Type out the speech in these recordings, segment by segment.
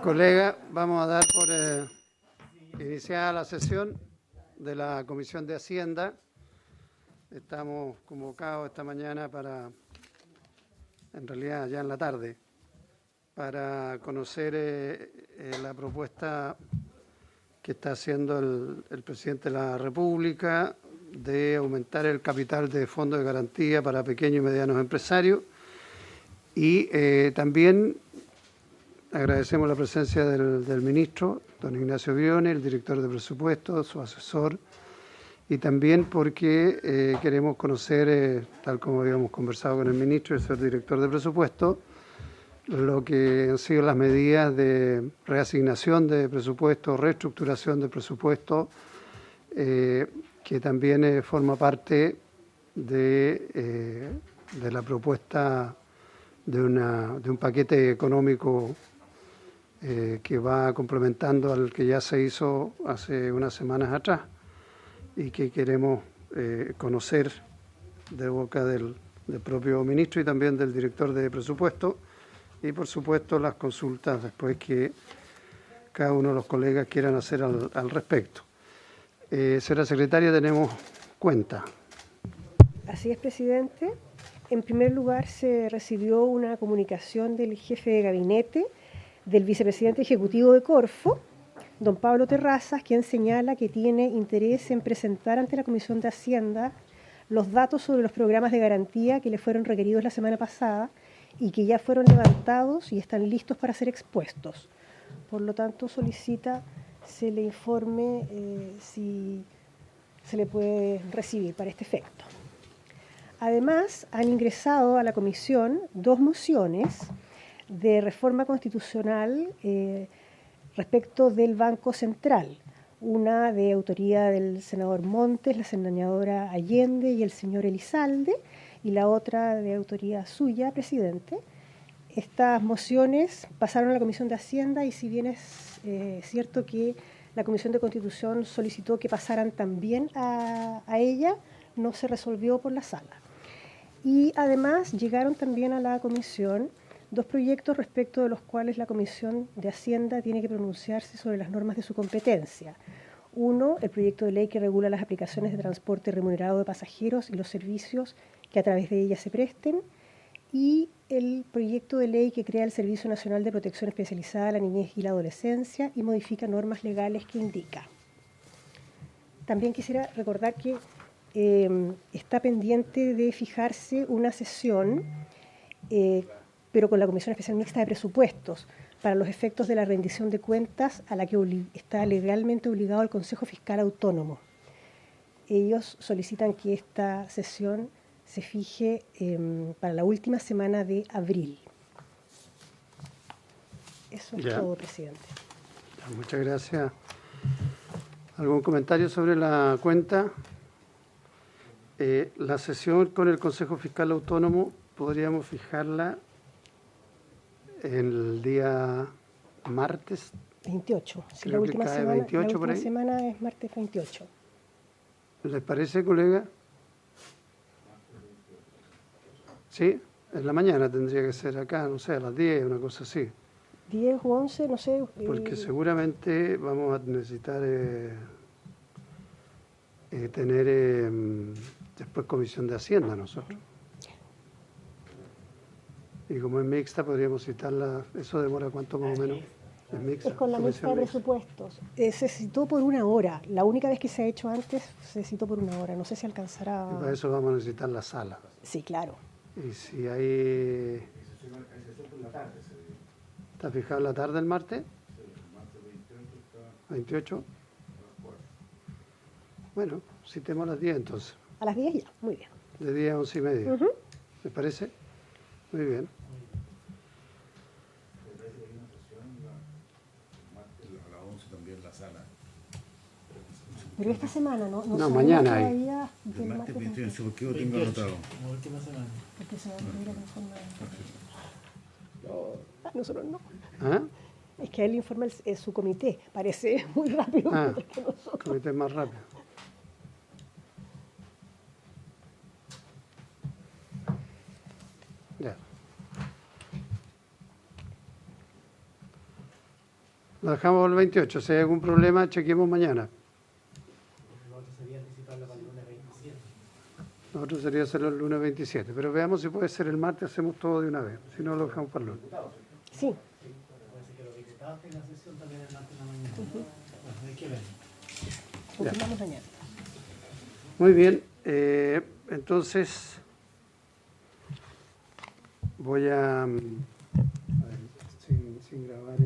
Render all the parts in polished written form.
Colega, vamos a dar por iniciada la sesión de la Comisión de Hacienda. Estamos convocados esta mañana en realidad ya en la tarde, para conocer la propuesta que está haciendo el presidente de la República de aumentar el capital de fondos de garantía para pequeños y medianos empresarios. Y también agradecemos la presencia del ministro, don Ignacio Briones, el director de presupuesto, su asesor, y también porque queremos conocer, tal como habíamos conversado con el ministro y el señor director de presupuesto, lo que han sido las medidas de reasignación de presupuesto, reestructuración de presupuesto, que también forma parte de la propuesta de un paquete económico que va complementando al que ya se hizo hace unas semanas atrás y que queremos conocer de boca del propio ministro y también del director de presupuesto, y por supuesto las consultas después que cada uno de los colegas quieran hacer al respecto. Señora secretaria, tenemos cuenta. Así es, presidente. En primer lugar, se recibió una comunicación del jefe de gabinete del vicepresidente ejecutivo de Corfo, don Pablo Terrazas, quien señala que tiene interés en presentar ante la Comisión de Hacienda los datos sobre los programas de garantía que le fueron requeridos la semana pasada y que ya fueron levantados y están listos para ser expuestos. Por lo tanto, solicita se le informe si se le puede recibir para este efecto. Además, han ingresado a la Comisión 2 mociones de reforma constitucional respecto del Banco Central. Una de autoría del senador Montes, la senadora Allende y el señor Elizalde, y la otra de autoría suya, presidente. Estas mociones pasaron a la Comisión de Hacienda y si bien es cierto que la Comisión de Constitución solicitó que pasaran también a ella, no se resolvió por la sala. Y además llegaron también a la Comisión 2 proyectos respecto de los cuales la Comisión de Hacienda tiene que pronunciarse sobre las normas de su competencia. Uno, el proyecto de ley que regula las aplicaciones de transporte remunerado de pasajeros y los servicios que a través de ellas se presten, y el proyecto de ley que crea el Servicio Nacional de Protección Especializada a la Niñez y la Adolescencia y modifica normas legales que indica. También quisiera recordar que está pendiente de fijarse una sesión, pero con la Comisión Especial Mixta de Presupuestos, para los efectos de la rendición de cuentas a la que está legalmente obligado el Consejo Fiscal Autónomo. Ellos solicitan que esta sesión se fije para la última semana de abril. Eso es todo, presidente. Muchas gracias. ¿Algún comentario sobre la cuenta? La sesión con el Consejo Fiscal Autónomo podríamos fijarla el día martes 28. Si la última semana, 28 la última semana es martes 28. ¿Les parece, colega? Sí, en la mañana tendría que ser acá, no sé, a las 10, una cosa así. 10 o 11, no sé. Porque seguramente vamos a necesitar tener después comisión de Hacienda nosotros. Y como es mixta, podríamos citarla. ¿Eso demora cuánto más o menos? Es mixta. Es con la mixta de presupuestos. Se citó por 1 hora. La única vez que se ha hecho antes se citó por 1 hora. No sé si alcanzará. Y para eso vamos a necesitar la sala. Sí, claro. Y si hay... ¿Está fijado la tarde el martes? 28. Bueno, citemos a las 10 entonces. A las 10 ya, muy bien. De 10 a 11:30. ¿Me parece? Muy bien. A las 11 también la sala. Pero esta semana no mañana hay. El martes 28, ¿por qué lo tengo anotado? La última semana. Porque se va a pedir el informe. Nosotros no. ¿Ah? Es que él informa su comité. Parece muy rápido que nosotros. El comité es más rápido. Ya. Lo dejamos el 28. Si hay algún problema, chequemos mañana. Lo otro sería anticiparlo para el lunes 27. Lo otro sería hacerlo el lunes 27. Pero veamos si puede ser el martes, hacemos todo de una vez. Si no, lo dejamos para el lunes. Sí. Puede ser que los diputados tengan sesión también el martes en la mañana. Bueno, hay que ver. Confirmamos mañana. Muy bien. Entonces, voy a ver, sin grabar.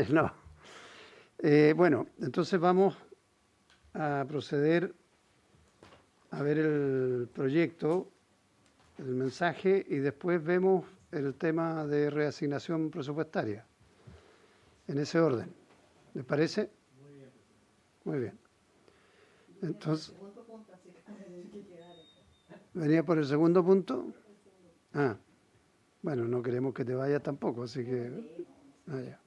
No. Bueno, entonces vamos a proceder a ver el proyecto, el mensaje, y después vemos el tema de reasignación presupuestaria. En ese orden. ¿Les parece? Muy bien. Entonces, ¿venía por el segundo punto? Ah, bueno, no queremos que te vayas tampoco, así que... ya.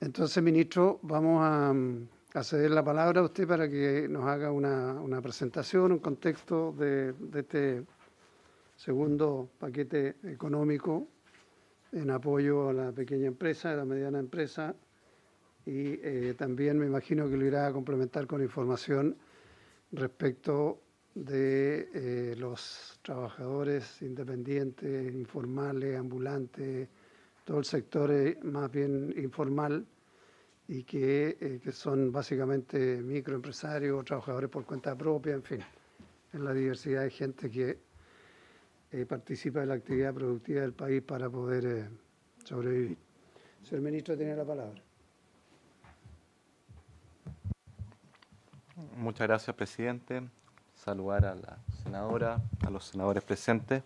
Entonces, ministro, vamos a ceder la palabra a usted para que nos haga una presentación, un contexto de este segundo paquete económico en apoyo a la pequeña empresa, a la mediana empresa, y también me imagino que lo irá a complementar con información respecto de los trabajadores independientes, informales, ambulantes, todo el sector más bien informal y que son básicamente microempresarios, trabajadores por cuenta propia, en fin, en la diversidad de gente que participa de la actividad productiva del país para poder sobrevivir. Señor ministro, tiene la palabra. Muchas gracias, presidente. Saludar a la senadora, a los senadores presentes.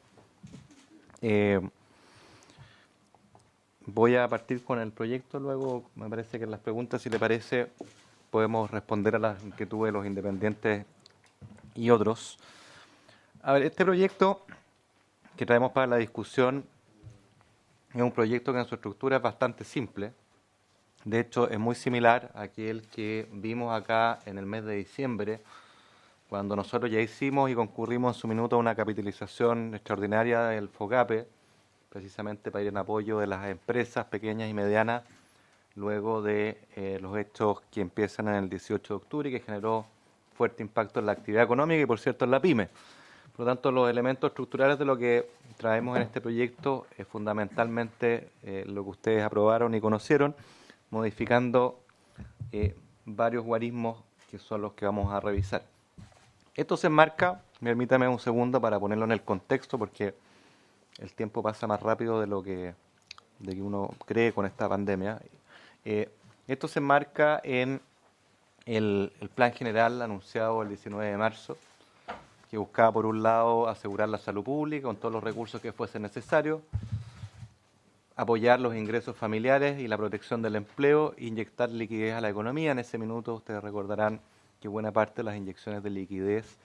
Voy a partir con el proyecto, luego me parece que en las preguntas, si le parece, podemos responder a las inquietudes de los independientes y otros. A ver, este proyecto que traemos para la discusión es un proyecto que en su estructura es bastante simple. De hecho, es muy similar a aquel que vimos acá en el mes de diciembre, cuando nosotros ya hicimos y concurrimos en su minuto a una capitalización extraordinaria del FOGAPE, precisamente para ir en apoyo de las empresas pequeñas y medianas, luego de los hechos que empiezan en el 18 de octubre y que generó fuerte impacto en la actividad económica y, por cierto, en la PYME. Por lo tanto, los elementos estructurales de lo que traemos en este proyecto es fundamentalmente lo que ustedes aprobaron y conocieron, modificando varios guarismos que son los que vamos a revisar. Esto se enmarca, permítame un segundo para ponerlo en el contexto, porque el tiempo pasa más rápido de lo que uno cree con esta pandemia. Esto se enmarca en el plan general anunciado el 19 de marzo, que buscaba, por un lado, asegurar la salud pública con todos los recursos que fuesen necesarios, apoyar los ingresos familiares y la protección del empleo, inyectar liquidez a la economía. En ese minuto ustedes recordarán que buena parte de las inyecciones de liquidez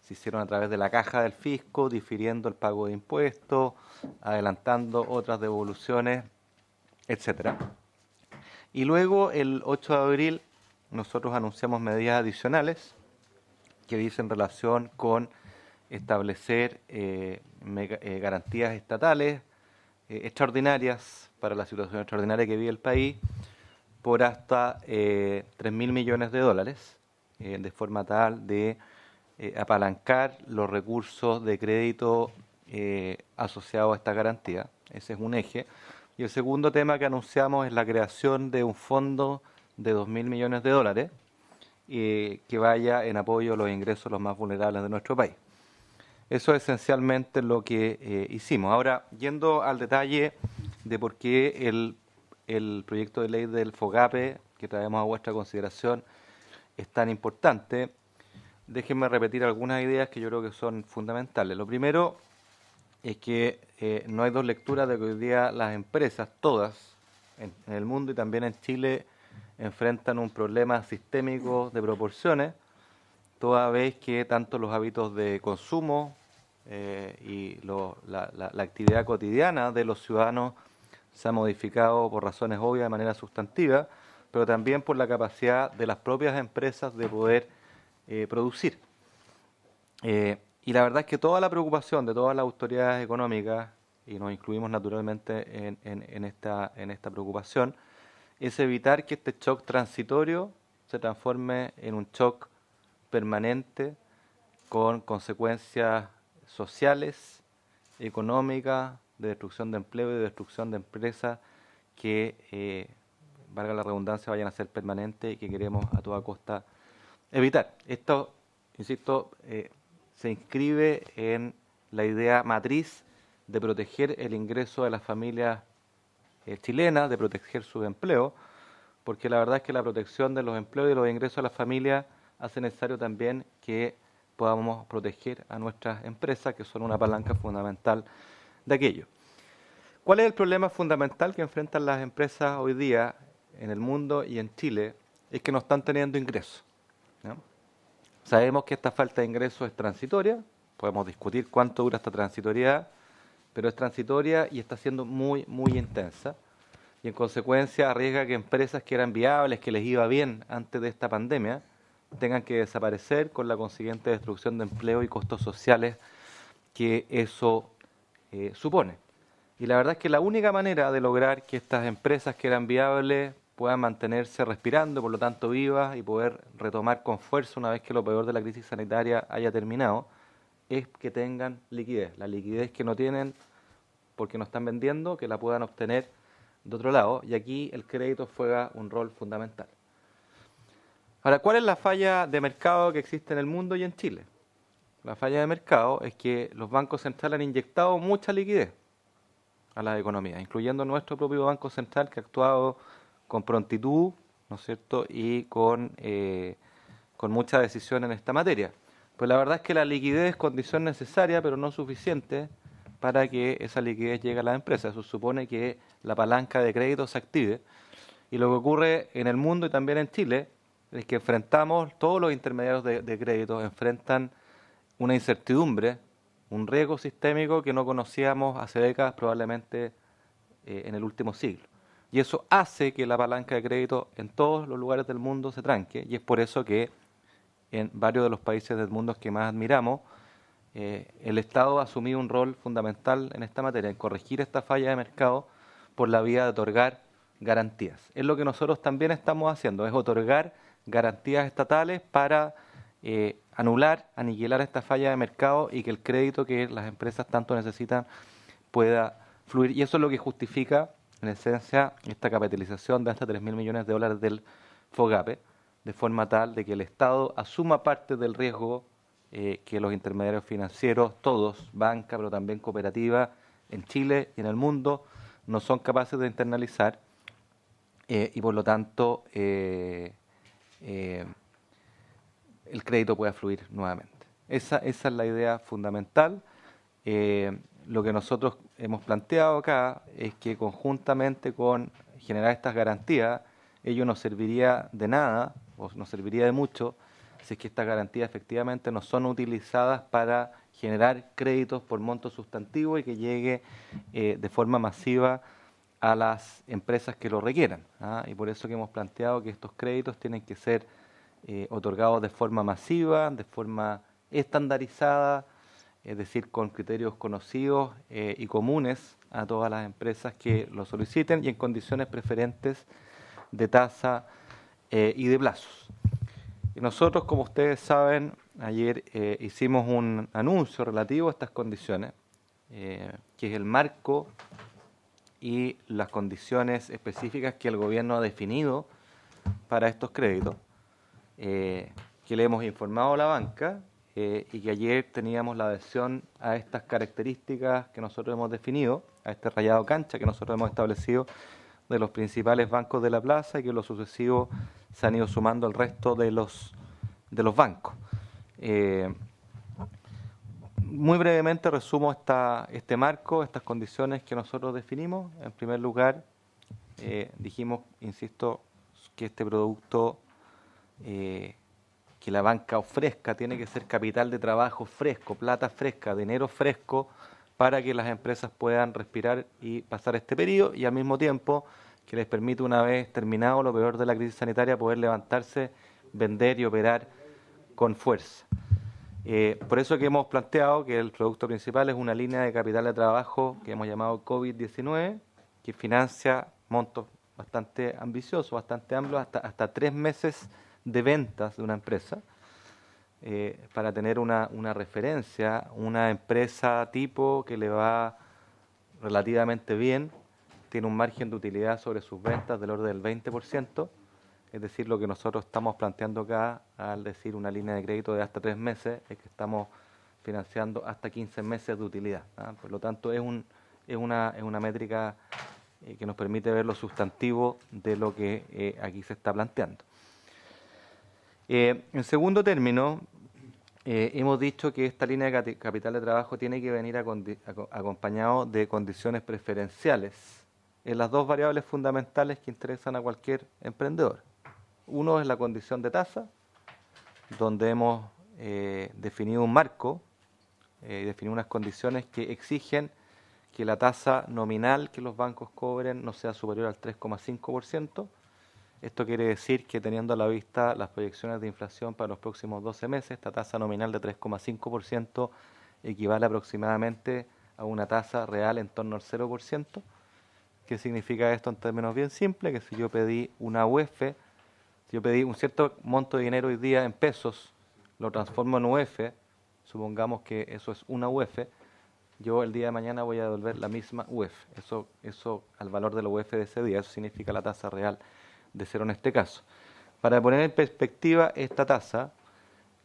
se hicieron a través de la caja del fisco, difiriendo el pago de impuestos, adelantando otras devoluciones, etcétera. Y luego, el 8 de abril, nosotros anunciamos medidas adicionales que dicen relación con establecer garantías estatales extraordinarias para la situación extraordinaria que vive el país por hasta 3.000 millones de dólares, de forma tal de apalancar los recursos de crédito asociados a esta garantía. Ese es un eje. Y el segundo tema que anunciamos es la creación de un fondo de 2.000 millones de dólares que vaya en apoyo a los ingresos de los más vulnerables de nuestro país. Eso es esencialmente lo que hicimos. Ahora, yendo al detalle de por qué el proyecto de ley del FOGAPE que traemos a vuestra consideración es tan importante, déjenme repetir algunas ideas que yo creo que son fundamentales. Lo primero es que no hay dos lecturas de que hoy día las empresas, todas, en el mundo y también en Chile, enfrentan un problema sistémico de proporciones, toda vez que tanto los hábitos de consumo y la actividad cotidiana de los ciudadanos se ha modificado por razones obvias de manera sustantiva, pero también por la capacidad de las propias empresas de poder producir. Y la verdad es que toda la preocupación de todas las autoridades económicas, y nos incluimos naturalmente en esta preocupación, es evitar que este shock transitorio se transforme en un shock permanente con consecuencias sociales, económicas, de destrucción de empleo y de destrucción de empresas que, valga la redundancia, vayan a ser permanentes y que queremos a toda costa evitar. Esto, insisto, se inscribe en la idea matriz de proteger el ingreso de las familias chilenas, de proteger su empleo, porque la verdad es que la protección de los empleos y de los ingresos de las familias hace necesario también que podamos proteger a nuestras empresas, que son una palanca fundamental de aquello. ¿Cuál es el problema fundamental que enfrentan las empresas hoy día en el mundo y en Chile? Es que no están teniendo ingresos, ¿no? Sabemos que esta falta de ingresos es transitoria, podemos discutir cuánto dura esta transitoriedad, pero es transitoria y está siendo muy, muy intensa. Y en consecuencia arriesga que empresas que eran viables, que les iba bien antes de esta pandemia, tengan que desaparecer con la consiguiente destrucción de empleo y costos sociales que eso supone. Y la verdad es que la única manera de lograr que estas empresas que eran viables puedan mantenerse respirando, por lo tanto vivas, y poder retomar con fuerza una vez que lo peor de la crisis sanitaria haya terminado, es que tengan liquidez. La liquidez que no tienen porque no están vendiendo, que la puedan obtener de otro lado, y aquí el crédito juega un rol fundamental. Ahora, ¿cuál es la falla de mercado que existe en el mundo y en Chile? La falla de mercado es que los bancos centrales han inyectado mucha liquidez a las economías, incluyendo nuestro propio Banco Central, que ha actuado con prontitud, ¿no es cierto?, y con mucha decisión en esta materia. Pues la verdad es que la liquidez es condición necesaria, pero no suficiente para que esa liquidez llegue a las empresas. Eso supone que la palanca de crédito se active. Y lo que ocurre en el mundo y también en Chile es que enfrentamos, todos los intermediarios de crédito enfrentan una incertidumbre, un riesgo sistémico que no conocíamos hace décadas, probablemente en el último siglo. Y eso hace que la palanca de crédito en todos los lugares del mundo se tranque, y es por eso que en varios de los países del mundo que más admiramos, el Estado ha asumido un rol fundamental en esta materia, en corregir esta falla de mercado por la vía de otorgar garantías. Es lo que nosotros también estamos haciendo, es otorgar garantías estatales para anular, aniquilar esta falla de mercado y que el crédito que las empresas tanto necesitan pueda fluir. Y eso es lo que justifica, en esencia, esta capitalización de hasta 3.000 millones de dólares del FOGAPE, de forma tal de que el Estado asuma parte del riesgo que los intermediarios financieros, todos, banca, pero también cooperativa, en Chile y en el mundo, no son capaces de internalizar y por lo tanto el crédito pueda fluir nuevamente. Esa es la idea fundamental. Lo que nosotros hemos planteado acá es que conjuntamente con generar estas garantías, ello nos serviría de nada, o nos serviría de mucho, si es que estas garantías efectivamente no son utilizadas para generar créditos por monto sustantivo y que llegue de forma masiva a las empresas que lo requieran, ¿ah? Y por eso que hemos planteado que estos créditos tienen que ser otorgados de forma masiva, de forma estandarizada, es decir, con criterios conocidos y comunes a todas las empresas que lo soliciten y en condiciones preferentes de tasa y de plazos. Y nosotros, como ustedes saben, ayer hicimos un anuncio relativo a estas condiciones, que es el marco y las condiciones específicas que el gobierno ha definido para estos créditos, que le hemos informado a la banca y que ayer teníamos la adhesión a estas características que nosotros hemos definido, a este rayado cancha que nosotros hemos establecido de los principales bancos de la plaza y que en lo sucesivo se han ido sumando al resto de los bancos. Muy brevemente resumo este marco, estas condiciones que nosotros definimos. En primer lugar, dijimos, insisto, que este producto que la banca ofrezca tiene que ser capital de trabajo fresco, plata fresca, dinero fresco, para que las empresas puedan respirar y pasar este periodo y al mismo tiempo que les permite, una vez terminado lo peor de la crisis sanitaria, poder levantarse, vender y operar con fuerza. Por eso que hemos planteado que el producto principal es una línea de capital de trabajo que hemos llamado COVID-19, que financia montos bastante ambiciosos, bastante amplios, hasta 3 meses de ventas de una empresa, para tener una referencia, una empresa tipo que le va relativamente bien, tiene un margen de utilidad sobre sus ventas del orden del 20%, es decir, lo que nosotros estamos planteando acá al decir una línea de crédito de hasta 3 meses, es que estamos financiando hasta 15 meses de utilidad. Por lo tanto, es una métrica que nos permite ver lo sustantivo de lo que aquí se está planteando. En segundo término, hemos dicho que esta línea de capital de trabajo tiene que venir acompañado de condiciones preferenciales en las dos variables fundamentales que interesan a cualquier emprendedor. Uno es la condición de tasa, donde hemos definido un marco, definido unas condiciones que exigen que la tasa nominal que los bancos cobren no sea superior al 3,5%. Esto quiere decir que, teniendo a la vista las proyecciones de inflación para los próximos 12 meses, esta tasa nominal de 3,5% equivale aproximadamente a una tasa real en torno al 0%. ¿Qué significa esto en términos bien simples? Que si yo pedí una UF, si yo pedí un cierto monto de dinero hoy día en pesos, lo transformo en UF, supongamos que eso es una UF, yo el día de mañana voy a devolver la misma UF. Eso al valor de la UF de ese día, eso significa la tasa real de cero en este caso. Para poner en perspectiva esta tasa,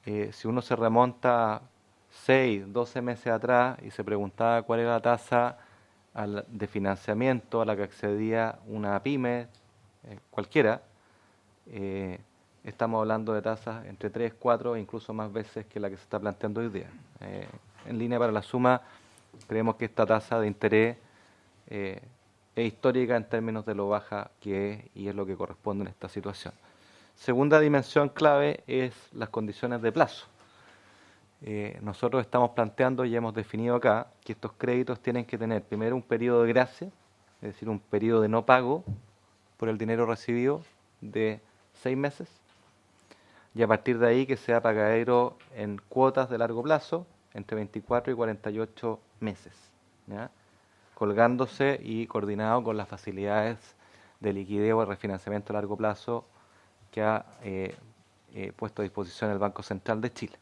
si uno se remonta 6, 12 meses atrás y se preguntaba cuál era la tasa de financiamiento a la que accedía una pyme, cualquiera, estamos hablando de tasas entre 3, 4 e incluso más veces que la que se está planteando hoy día. En línea para la suma, creemos que esta tasa de interés es histórica en términos de lo baja que es y es lo que corresponde en esta situación. Segunda dimensión clave es las condiciones de plazo. Nosotros estamos planteando y hemos definido acá que estos créditos tienen que tener primero un periodo de gracia, es decir, un periodo de no pago por el dinero recibido de 6 meses, y a partir de ahí que sea pagadero en cuotas de largo plazo entre 24 y 48 meses, ¿ya? Colgándose y coordinado con las facilidades de liquidez o de refinanciamiento a largo plazo que ha puesto a disposición el Banco Central de Chile.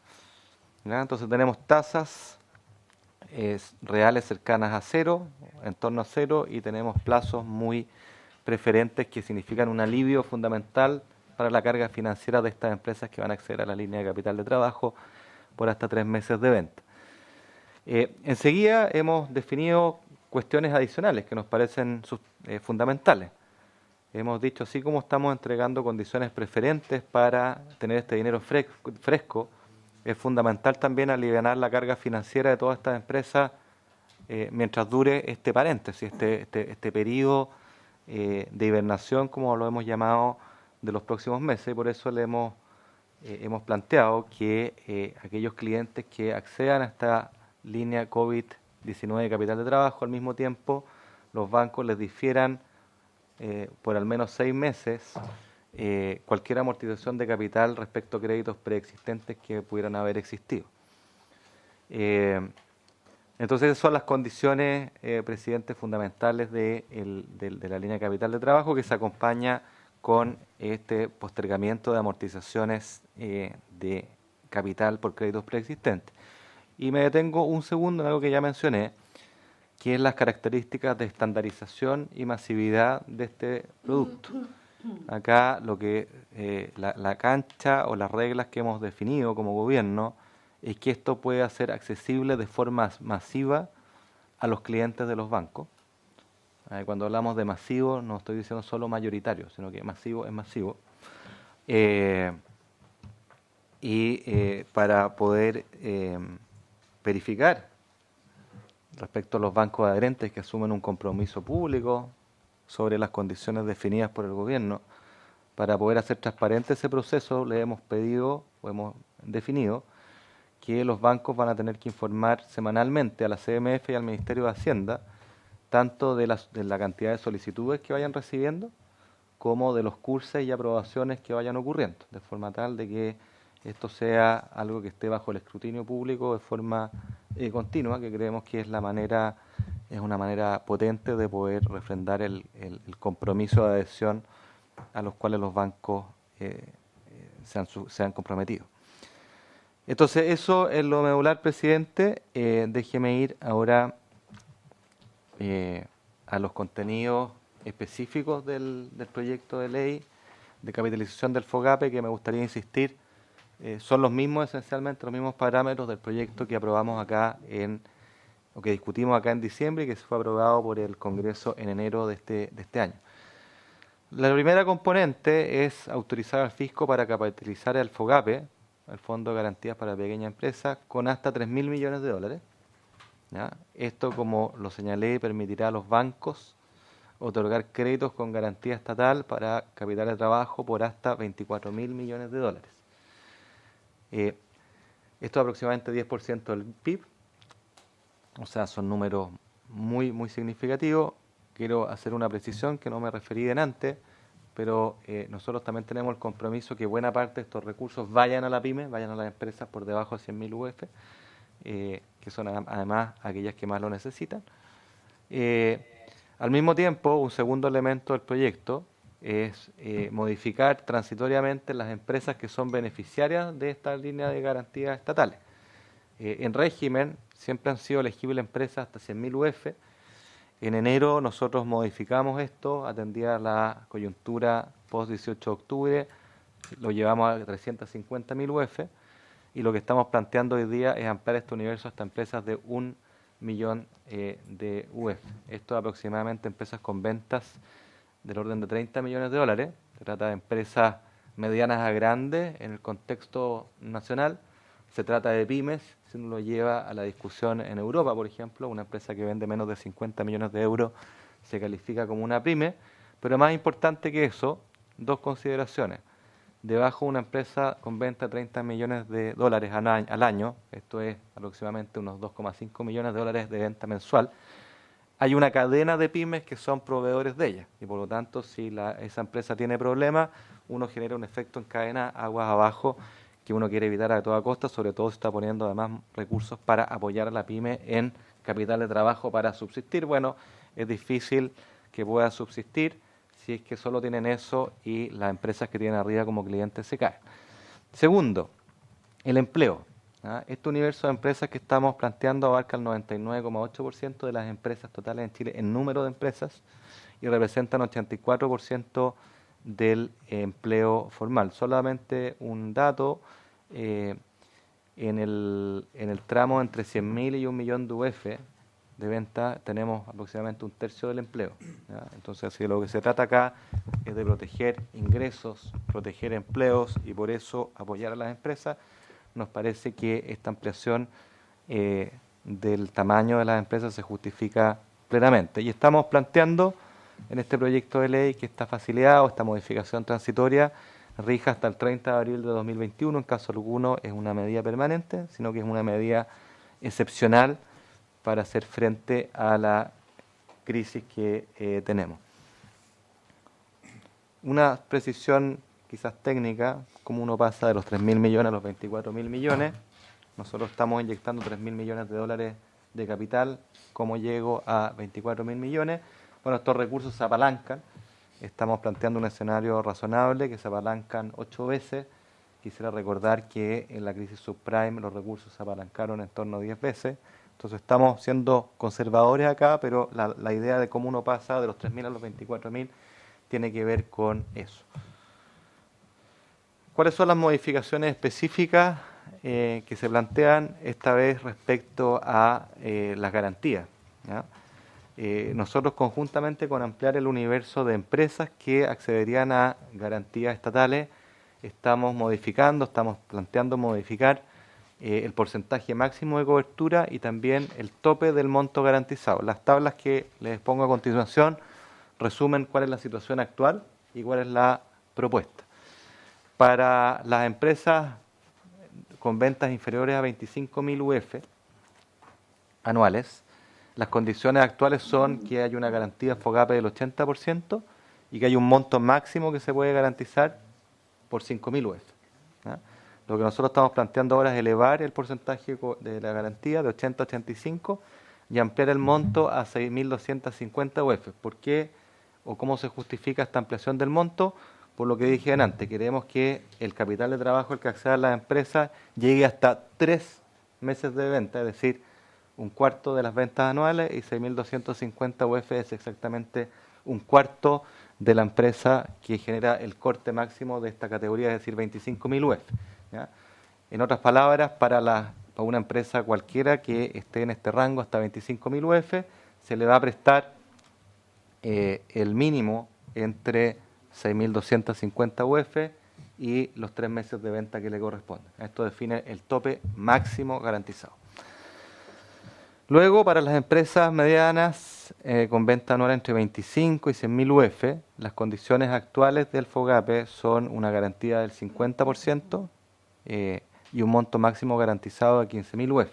¿Ya? Entonces tenemos tasas reales cercanas a cero, en torno a cero, y tenemos plazos muy preferentes que significan un alivio fundamental para la carga financiera de estas empresas que van a acceder a la línea de capital de trabajo por hasta 3 meses de venta. Enseguida hemos definido cuestiones adicionales que nos parecen fundamentales. Hemos dicho, así como estamos entregando condiciones preferentes para tener este dinero fresco, es fundamental también aliviar la carga financiera de todas estas empresas mientras dure este paréntesis, este periodo de hibernación, como lo hemos llamado, de los próximos meses. Y por eso le hemos planteado que aquellos clientes que accedan a esta línea COVID-19 de capital de trabajo, al mismo tiempo los bancos les difieran por al menos 6 meses cualquier amortización de capital respecto a créditos preexistentes que pudieran haber existido. Entonces, esas son las condiciones, presidente, fundamentales de la línea de capital de trabajo, que se acompaña con este postergamiento de amortizaciones de capital por créditos preexistentes. Y me detengo un segundo en algo que ya mencioné, que es las características de estandarización y masividad de este producto. Acá la cancha o las reglas que hemos definido como gobierno es que esto pueda ser accesible de forma masiva a los clientes de los bancos. Cuando hablamos de masivo, no estoy diciendo solo mayoritario, sino que masivo es masivo. Para poder verificar respecto a los bancos adherentes que asumen un compromiso público sobre las condiciones definidas por el gobierno, para poder hacer transparente ese proceso, le hemos pedido o hemos definido que los bancos van a tener que informar semanalmente a la CMF y al Ministerio de Hacienda tanto de la cantidad de solicitudes que vayan recibiendo como de los cursos y aprobaciones que vayan ocurriendo, de forma tal de que esto sea algo que esté bajo el escrutinio público de forma continua, que creemos que es una manera potente de poder refrendar el compromiso de adhesión a los cuales los bancos se han comprometido. Entonces, eso es lo medular, presidente. Déjeme ir ahora a los contenidos específicos del proyecto de ley de capitalización del FOGAPE, que me gustaría insistir, son los mismos, esencialmente, los mismos parámetros del proyecto que aprobamos acá o que discutimos acá en diciembre y que se fue aprobado por el Congreso en enero de este año. La primera componente es autorizar al fisco para capitalizar el FOGAPE, el Fondo de Garantías para Pequeñas Empresas, con hasta 3.000 millones de dólares. ¿Ya? Esto, como lo señalé, permitirá a los bancos otorgar créditos con garantía estatal para capital de trabajo por hasta 24.000 millones de dólares. Esto es aproximadamente 10% del PIB, o sea, son números muy, muy significativos. Quiero hacer una precisión que no me referí antes, pero nosotros también tenemos el compromiso que buena parte de estos recursos vayan a la PYME, vayan a las empresas por debajo de 100.000 UF, que son además aquellas que más lo necesitan. Al mismo tiempo, un segundo elemento del proyecto es modificar transitoriamente las empresas que son beneficiarias de esta línea de garantías estatales. En régimen, siempre han sido elegibles empresas hasta 100.000 UF. En enero nosotros modificamos esto, atendida la coyuntura post-18 de octubre, lo llevamos a 350.000 UF, y lo que estamos planteando hoy día es ampliar este universo hasta empresas de 1 millón de UF. Esto aproximadamente empresas con ventas del orden de 30 millones de dólares. Se trata de empresas medianas a grandes en el contexto nacional. Se trata de pymes, si uno lo lleva a la discusión en Europa, por ejemplo, una empresa que vende menos de 50 millones de euros se califica como una pyme. Pero más importante que eso, dos consideraciones. Debajo de una empresa con venta de 30 millones de dólares al año, esto es aproximadamente unos 2,5 millones de dólares de venta mensual, hay una cadena de pymes que son proveedores de ella. Y por lo tanto, si esa empresa tiene problemas, uno genera un efecto en cadena aguas abajo que uno quiere evitar a toda costa, sobre todo si está poniendo además recursos para apoyar a la pyme en capital de trabajo para subsistir. Bueno, es difícil que pueda subsistir si es que solo tienen eso y las empresas que tienen arriba como clientes se caen. Segundo, el empleo. Este universo de empresas que estamos planteando abarca el 99,8% de las empresas totales en Chile en número de empresas y representan 84% del empleo formal. Solamente un dato, en el tramo entre 100.000 y 1 millón de UF de venta tenemos aproximadamente un tercio del empleo. ¿Ya? Entonces, lo que se trata acá es de proteger ingresos, proteger empleos y por eso apoyar a las empresas. Nos parece que esta ampliación del tamaño de las empresas se justifica plenamente. Y estamos planteando en este proyecto de ley que esta facilidad o esta modificación transitoria rija hasta el 30 de abril de 2021. En caso alguno es una medida permanente, sino que es una medida excepcional para hacer frente a la crisis que tenemos. Una precisión quizás técnica, como uno pasa de los 3.000 millones a los 24.000 millones, Nosotros estamos inyectando 3.000 millones de dólares de capital. ¿Cómo llego a 24.000 millones? Bueno, estos recursos se apalancan. Estamos planteando un escenario razonable que se apalancan 8 veces. Quisiera recordar que en la crisis subprime los recursos se apalancaron en torno a 10 veces. Entonces estamos siendo conservadores acá, pero la idea de cómo uno pasa de los 3.000 a los 24.000 tiene que ver con eso. ¿Cuáles son las modificaciones específicas que se plantean esta vez respecto a las garantías? ¿Ya? Nosotros conjuntamente con ampliar el universo de empresas que accederían a garantías estatales, estamos planteando modificar el porcentaje máximo de cobertura y también el tope del monto garantizado. Las tablas que les pongo a continuación resumen cuál es la situación actual y cuál es la propuesta. Para las empresas con ventas inferiores a 25.000 UF anuales, las condiciones actuales son que hay una garantía FOGAPE del 80% y que hay un monto máximo que se puede garantizar por 5.000 UF. ¿Ya? Lo que nosotros estamos planteando ahora es elevar el porcentaje de la garantía de 80 a 85 y ampliar el monto a 6.250 UF. ¿Por qué o cómo se justifica esta ampliación del monto? Por lo que dije antes, queremos que el capital de trabajo al que accedan las empresas llegue hasta 3 meses de venta, es decir, un cuarto de las ventas anuales, y 6.250 UF es exactamente un cuarto de la empresa que genera el corte máximo de esta categoría, es decir, 25.000 UF. ¿Ya? En otras palabras, para una empresa cualquiera que esté en este rango hasta 25.000 UF, se le va a prestar el mínimo entre 6.250 UF y los 3 meses de venta que le corresponden. Esto define el tope máximo garantizado. Luego, para las empresas medianas con venta anual entre 25 y 100.000 UF, las condiciones actuales del FOGAPE son una garantía del 50% y un monto máximo garantizado de 15.000 UF.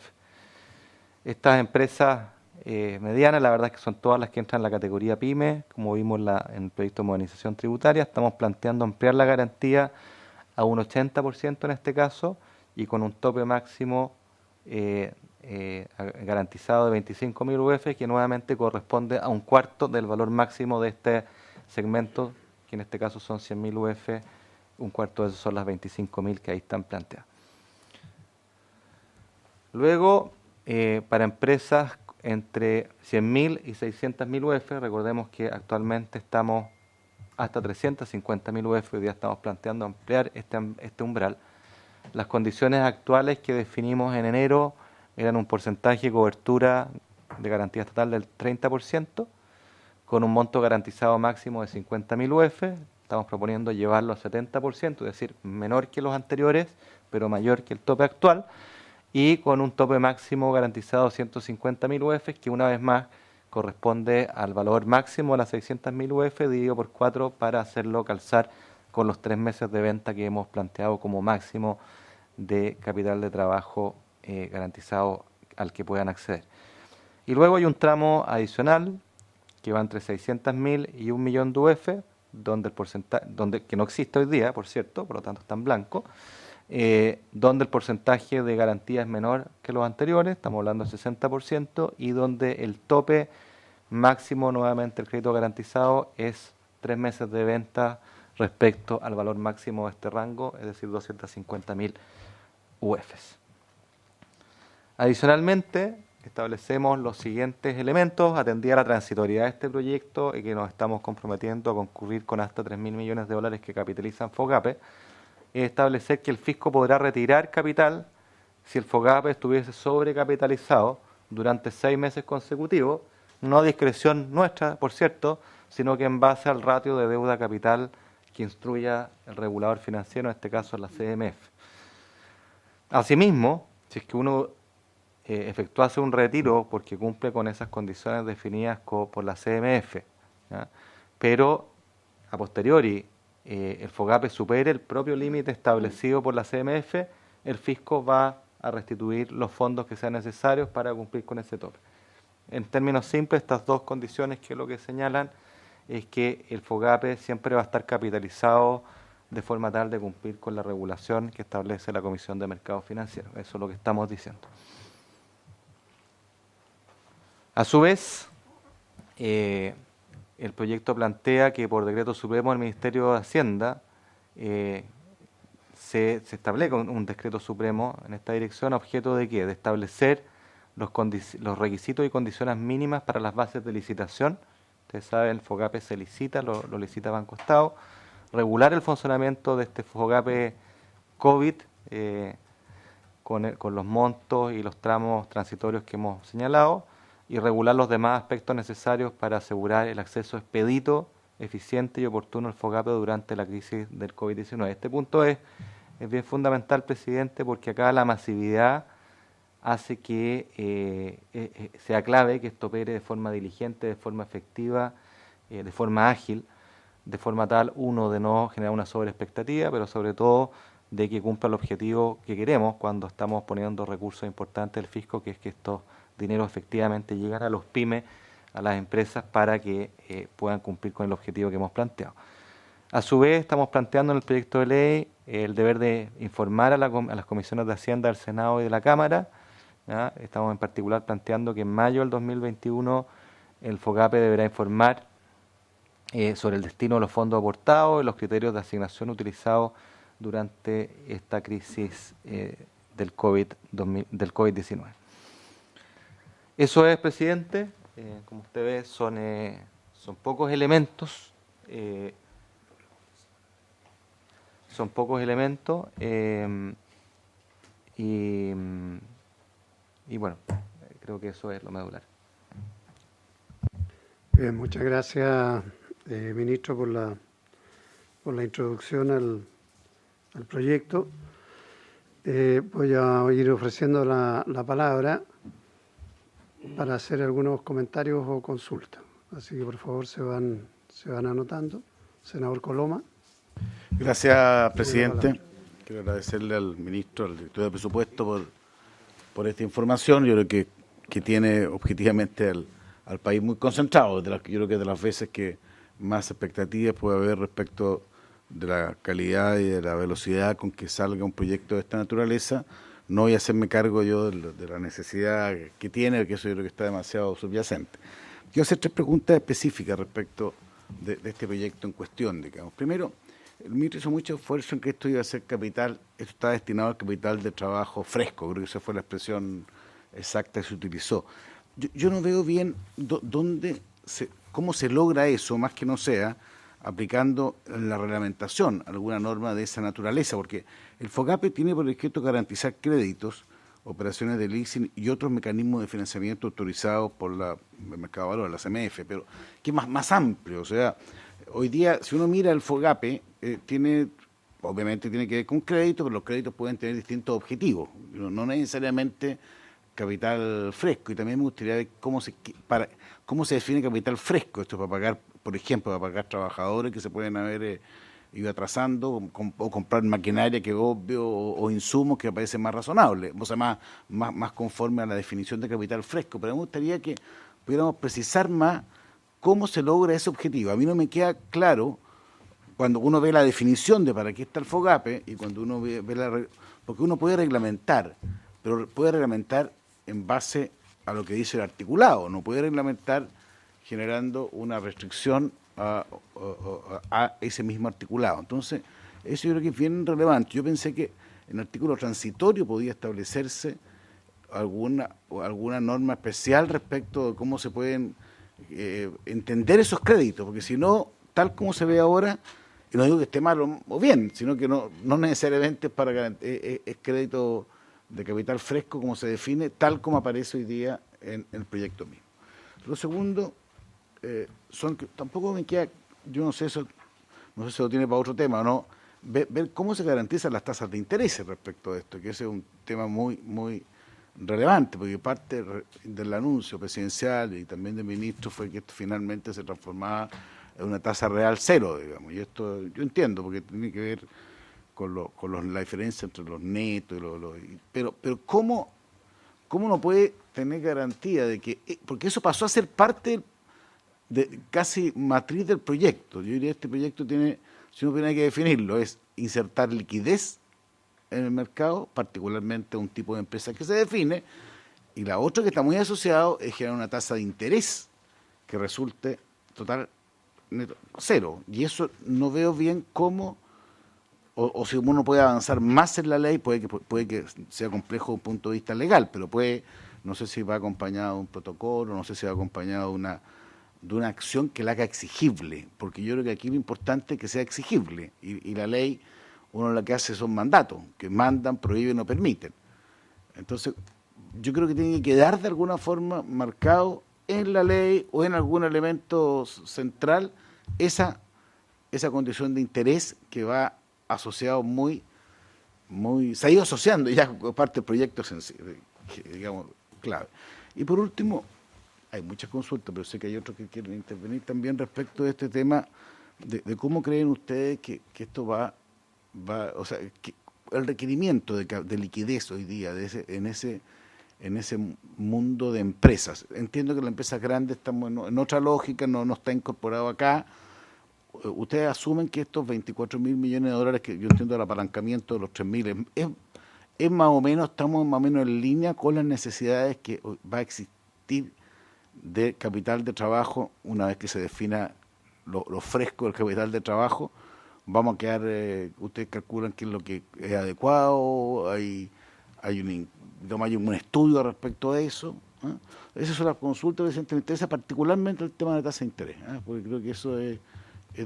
Estas empresas medianas, la verdad es que son todas las que entran en la categoría PYME, como vimos en el proyecto de modernización tributaria. Estamos planteando ampliar la garantía a un 80% en este caso y con un tope máximo garantizado de 25.000 UF, que nuevamente corresponde a un cuarto del valor máximo de este segmento, que en este caso son 100.000 UF, un cuarto de eso son las 25.000 que ahí están planteadas. Luego, para empresas entre 100.000 y 600.000 UF, recordemos que actualmente estamos hasta 350.000 UF, hoy día estamos planteando ampliar este umbral. Las condiciones actuales que definimos en enero eran un porcentaje de cobertura de garantía estatal del 30%, con un monto garantizado máximo de 50.000 UF. Estamos proponiendo llevarlo a 70%, es decir, menor que los anteriores, pero mayor que el tope actual, y con un tope máximo garantizado de 150.000 UF, que una vez más corresponde al valor máximo de las 600.000 UF dividido por 4 para hacerlo calzar con los 3 meses de venta que hemos planteado como máximo de capital de trabajo garantizado al que puedan acceder. Y luego hay un tramo adicional que va entre 600.000 y 1.000.000 de UF, donde el porcentaje, que no existe hoy día, por cierto, por lo tanto está en blanco, donde el porcentaje de garantía es menor que los anteriores, estamos hablando del 60%, y donde el tope máximo, nuevamente el crédito garantizado, es 3 meses de venta respecto al valor máximo de este rango, es decir, 250.000 UFs. Adicionalmente, establecemos los siguientes elementos, atendida la transitoriedad de este proyecto y que nos estamos comprometiendo a concurrir con hasta 3.000 millones de dólares que capitalizan FOGAPE, establecer que el fisco podrá retirar capital si el FOGAPE estuviese sobrecapitalizado durante 6 meses consecutivos, no a discreción nuestra, por cierto, sino que en base al ratio de deuda capital que instruya el regulador financiero, en este caso la CMF. Asimismo, si es que uno efectuase un retiro porque cumple con esas condiciones definidas por la CMF, ¿ya? Pero a posteriori el FOGAPE supere el propio límite establecido por la CMF, el fisco va a restituir los fondos que sean necesarios para cumplir con ese tope. En términos simples, estas dos condiciones que lo que señalan es que el FOGAPE siempre va a estar capitalizado de forma tal de cumplir con la regulación que establece la Comisión de Mercados Financieros. Eso es lo que estamos diciendo. A su vez, el proyecto plantea que por decreto supremo del Ministerio de Hacienda se establezca un decreto supremo en esta dirección, ¿a objeto de qué? De establecer los requisitos y condiciones mínimas para las bases de licitación. Ustedes saben, el FOGAPE se licita, lo licita Banco Estado. Regular el funcionamiento de este FOGAPE COVID con los montos y los tramos transitorios que hemos señalado, y regular los demás aspectos necesarios para asegurar el acceso expedito, eficiente y oportuno al FOGAPE durante la crisis del COVID-19. Este punto es bien fundamental, presidente, porque acá la masividad hace que sea clave que esto opere de forma diligente, de forma efectiva, de forma ágil, de forma tal, uno, de no generar una sobreexpectativa, pero sobre todo de que cumpla el objetivo que queremos cuando estamos poniendo recursos importantes del fisco, que es que estos dineros efectivamente lleguen a los pymes, a las empresas, para que puedan cumplir con el objetivo que hemos planteado. A su vez, estamos planteando en el proyecto de ley el deber de informar a las comisiones de Hacienda del Senado y de la Cámara, ¿ya? Estamos en particular planteando que en mayo del 2021 el FOGAPE deberá informar sobre el destino de los fondos aportados y los criterios de asignación utilizados durante esta crisis del COVID-19. Eso es, presidente. Como usted ve, son pocos elementos. Y bueno, creo que eso es lo medular. Bien, muchas gracias, ministro, por la introducción al proyecto. Voy a ir ofreciendo la palabra para hacer algunos comentarios o consultas. Así que, por favor, se van anotando. Senador Coloma. Gracias, presidente. Quiero agradecerle al ministro, al director de presupuesto por esta información. Yo creo que tiene objetivamente al país muy concentrado. Yo creo que es de las veces que más expectativas puede haber respecto de la calidad y de la velocidad con que salga un proyecto de esta naturaleza. No voy a hacerme cargo yo de la necesidad que tiene, que eso yo creo que está demasiado subyacente. Quiero hacer 3 preguntas específicas respecto de este proyecto en cuestión, digamos. Primero, el ministro hizo mucho esfuerzo en que esto iba a ser capital, esto está destinado al capital de trabajo fresco, creo que esa fue la expresión exacta que se utilizó. Yo no veo bien cómo se logra eso, más que no sea aplicando la reglamentación alguna norma de esa naturaleza, porque el FOGAPE tiene por escrito garantizar créditos, operaciones de leasing y otros mecanismos de financiamiento autorizados por el mercado de valores, la CMF, pero que es más amplio. O sea, hoy día, si uno mira el FOGAPE, obviamente tiene que ver con crédito, pero los créditos pueden tener distintos objetivos, no necesariamente capital fresco. Y también me gustaría ver cómo se define capital fresco. Esto es para pagar, por ejemplo, para pagar trabajadores que se pueden haber ido atrasando, o comprar maquinaria que obvio, o insumos que parecen más razonables, o sea, más conforme a la definición de capital fresco. Pero me gustaría que pudiéramos precisar más cómo se logra ese objetivo. A mí no me queda claro cuando uno ve la definición de para qué está el FOGAPE y cuando uno ve porque uno puede reglamentar, pero puede reglamentar en base a lo que dice el articulado, no puede reglamentar generando una restricción a ese mismo articulado. Entonces, eso yo creo que es bien relevante. Yo pensé que en el artículo transitorio podía establecerse alguna norma especial respecto de cómo se pueden entender esos créditos, porque si no, tal como se ve ahora, y no digo que esté mal o bien, sino que no necesariamente es crédito de capital fresco como se define, tal como aparece hoy día en el proyecto mismo. Lo segundo, tampoco me queda, yo no sé si lo tiene para otro tema o no, ver cómo se garantizan las tasas de interés respecto de esto, que ese es un tema muy, muy relevante, porque parte del anuncio presidencial y también del ministro fue que esto finalmente se transformaba en una tasa real cero, digamos, y esto yo entiendo, porque tiene que ver con la diferencia entre los netos pero ¿cómo no puede tener garantía de que, porque eso pasó a ser parte de casi matriz del proyecto? Yo diría que este proyecto tiene si uno tiene que definirlo, es insertar liquidez en el mercado, particularmente un tipo de empresa que se define, y la otra que está muy asociado es generar una tasa de interés que resulte total neto, cero. Y eso no veo bien cómo, o si uno puede avanzar más en la ley, puede que sea complejo desde un punto de vista legal, pero no sé si va acompañado de un protocolo, no sé si va acompañado de una acción que la haga exigible, porque yo creo que aquí lo importante es que sea exigible, y la ley, uno lo que hace son mandatos, que mandan, prohíben o permiten. Entonces, yo creo que tiene que quedar de alguna forma marcado en la ley o en algún elemento central esa condición de interés que va asociado se ha ido asociando ya como parte del proyecto, digamos, clave. Y por último, hay muchas consultas, pero sé que hay otros que quieren intervenir también respecto de este tema, de cómo creen ustedes que esto va, o sea, que el requerimiento de liquidez hoy día en ese mundo de empresas. Entiendo que las empresas grandes estamos en otra lógica, no está incorporado acá. Ustedes asumen que estos 24.000 millones de dólares, que yo entiendo el apalancamiento de los 3.000, es más o menos, estamos más o menos en línea con las necesidades que va a existir de capital de trabajo una vez que se defina lo fresco del capital de trabajo. Vamos a quedar, ustedes calculan qué es lo que es adecuado, hay un estudio respecto a eso. Esas son las consultas que me interesa particularmente el tema de tasa de interés, porque creo que eso es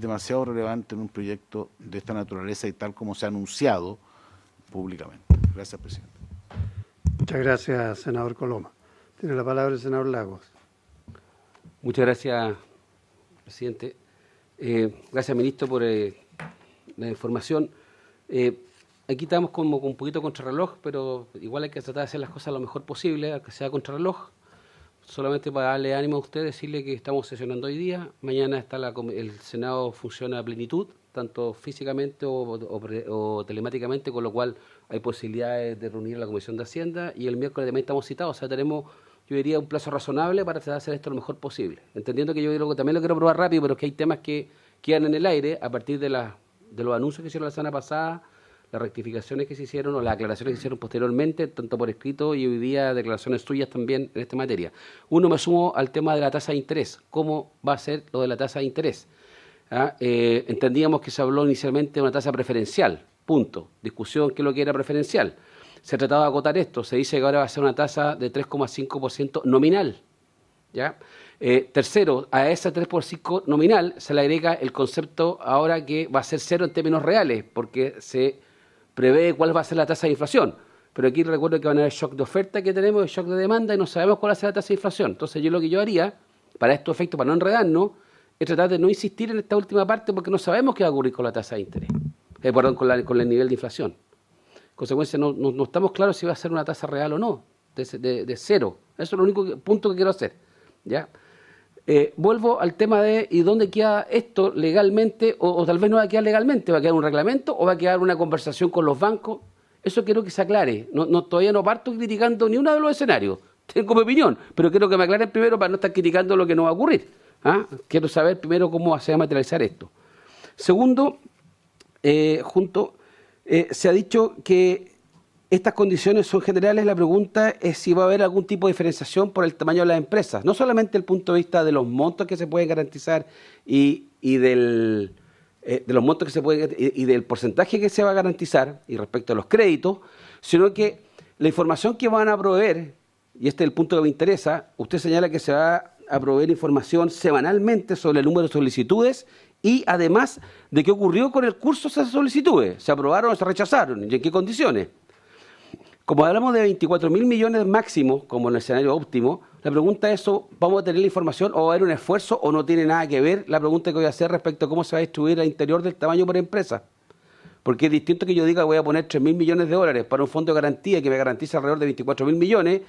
demasiado relevante en un proyecto de esta naturaleza y tal como se ha anunciado públicamente. Gracias, presidente. Muchas gracias, senador Coloma. Tiene la palabra el senador Lagos. Muchas gracias, presidente. Gracias, ministro, por la información. Aquí estamos como con un poquito contrarreloj, pero igual hay que tratar de hacer las cosas lo mejor posible, aunque sea contrarreloj. Solamente para darle ánimo a usted, decirle que estamos sesionando hoy día. Mañana el Senado funciona a plenitud, tanto físicamente o telemáticamente, con lo cual hay posibilidades de reunir a la Comisión de Hacienda. Y el miércoles también estamos citados, o sea, tenemos, yo diría, un plazo razonable para tratar de hacer esto lo mejor posible. Entendiendo que yo también lo quiero probar rápido, pero que hay temas que quedan en el aire a partir de los anuncios que hicieron la semana pasada, las rectificaciones que se hicieron o las aclaraciones que se hicieron posteriormente, tanto por escrito y hoy día declaraciones suyas también en esta materia. Uno, me sumo al tema de la tasa de interés. ¿Cómo va a ser lo de la tasa de interés? Entendíamos que se habló inicialmente de una tasa preferencial, punto. Discusión, ¿qué es lo que era preferencial? Se trataba de acotar esto. Se dice que ahora va a ser una tasa de 3,5% nominal. ¿Ya? Tercero, a ese 3,5% nominal se le agrega el concepto ahora que va a ser cero en términos reales, porque se prevé cuál va a ser la tasa de inflación. Pero aquí recuerdo que van a haber shock de oferta que tenemos y shock de demanda y no sabemos cuál va a ser la tasa de inflación. Entonces lo que yo haría, para estos efectos, para no enredarnos, es tratar de no insistir en esta última parte porque no sabemos qué va a ocurrir con la tasa de interés. Con el nivel de inflación. En consecuencia, no estamos claros si va a ser una tasa real o no, de cero. Eso es el único punto que quiero hacer. ¿Ya? Vuelvo al tema de ¿y dónde queda esto legalmente? O tal vez no va a quedar legalmente, va a quedar un reglamento o va a quedar una conversación con los bancos. Eso quiero que se aclare. Todavía no parto criticando ni uno de los escenarios. Tengo mi opinión, pero quiero que me aclaren primero para no estar criticando lo que no va a ocurrir. Quiero saber primero cómo se va a materializar esto. Segundo, se ha dicho que estas condiciones son generales. La pregunta es si va a haber algún tipo de diferenciación por el tamaño de las empresas. No solamente desde el punto de vista de los montos que se pueden garantizar y de los montos que se pueden y del porcentaje que se va a garantizar y respecto a los créditos, sino que la información que van a proveer, y este es el punto que me interesa, usted señala que se va a proveer información semanalmente sobre el número de solicitudes y además de qué ocurrió con el curso de esas solicitudes. ¿Se aprobaron o se rechazaron? ¿Y en qué condiciones? Como hablamos de 24.000 millones máximo, como en el escenario óptimo, la pregunta es, ¿vamos a tener la información o va a haber un esfuerzo o no tiene nada que ver la pregunta que voy a hacer respecto a cómo se va a distribuir al interior del tamaño por empresa? Porque es distinto que yo diga voy a poner 3.000 millones de dólares para un fondo de garantía que me garantiza alrededor de 24.000 millones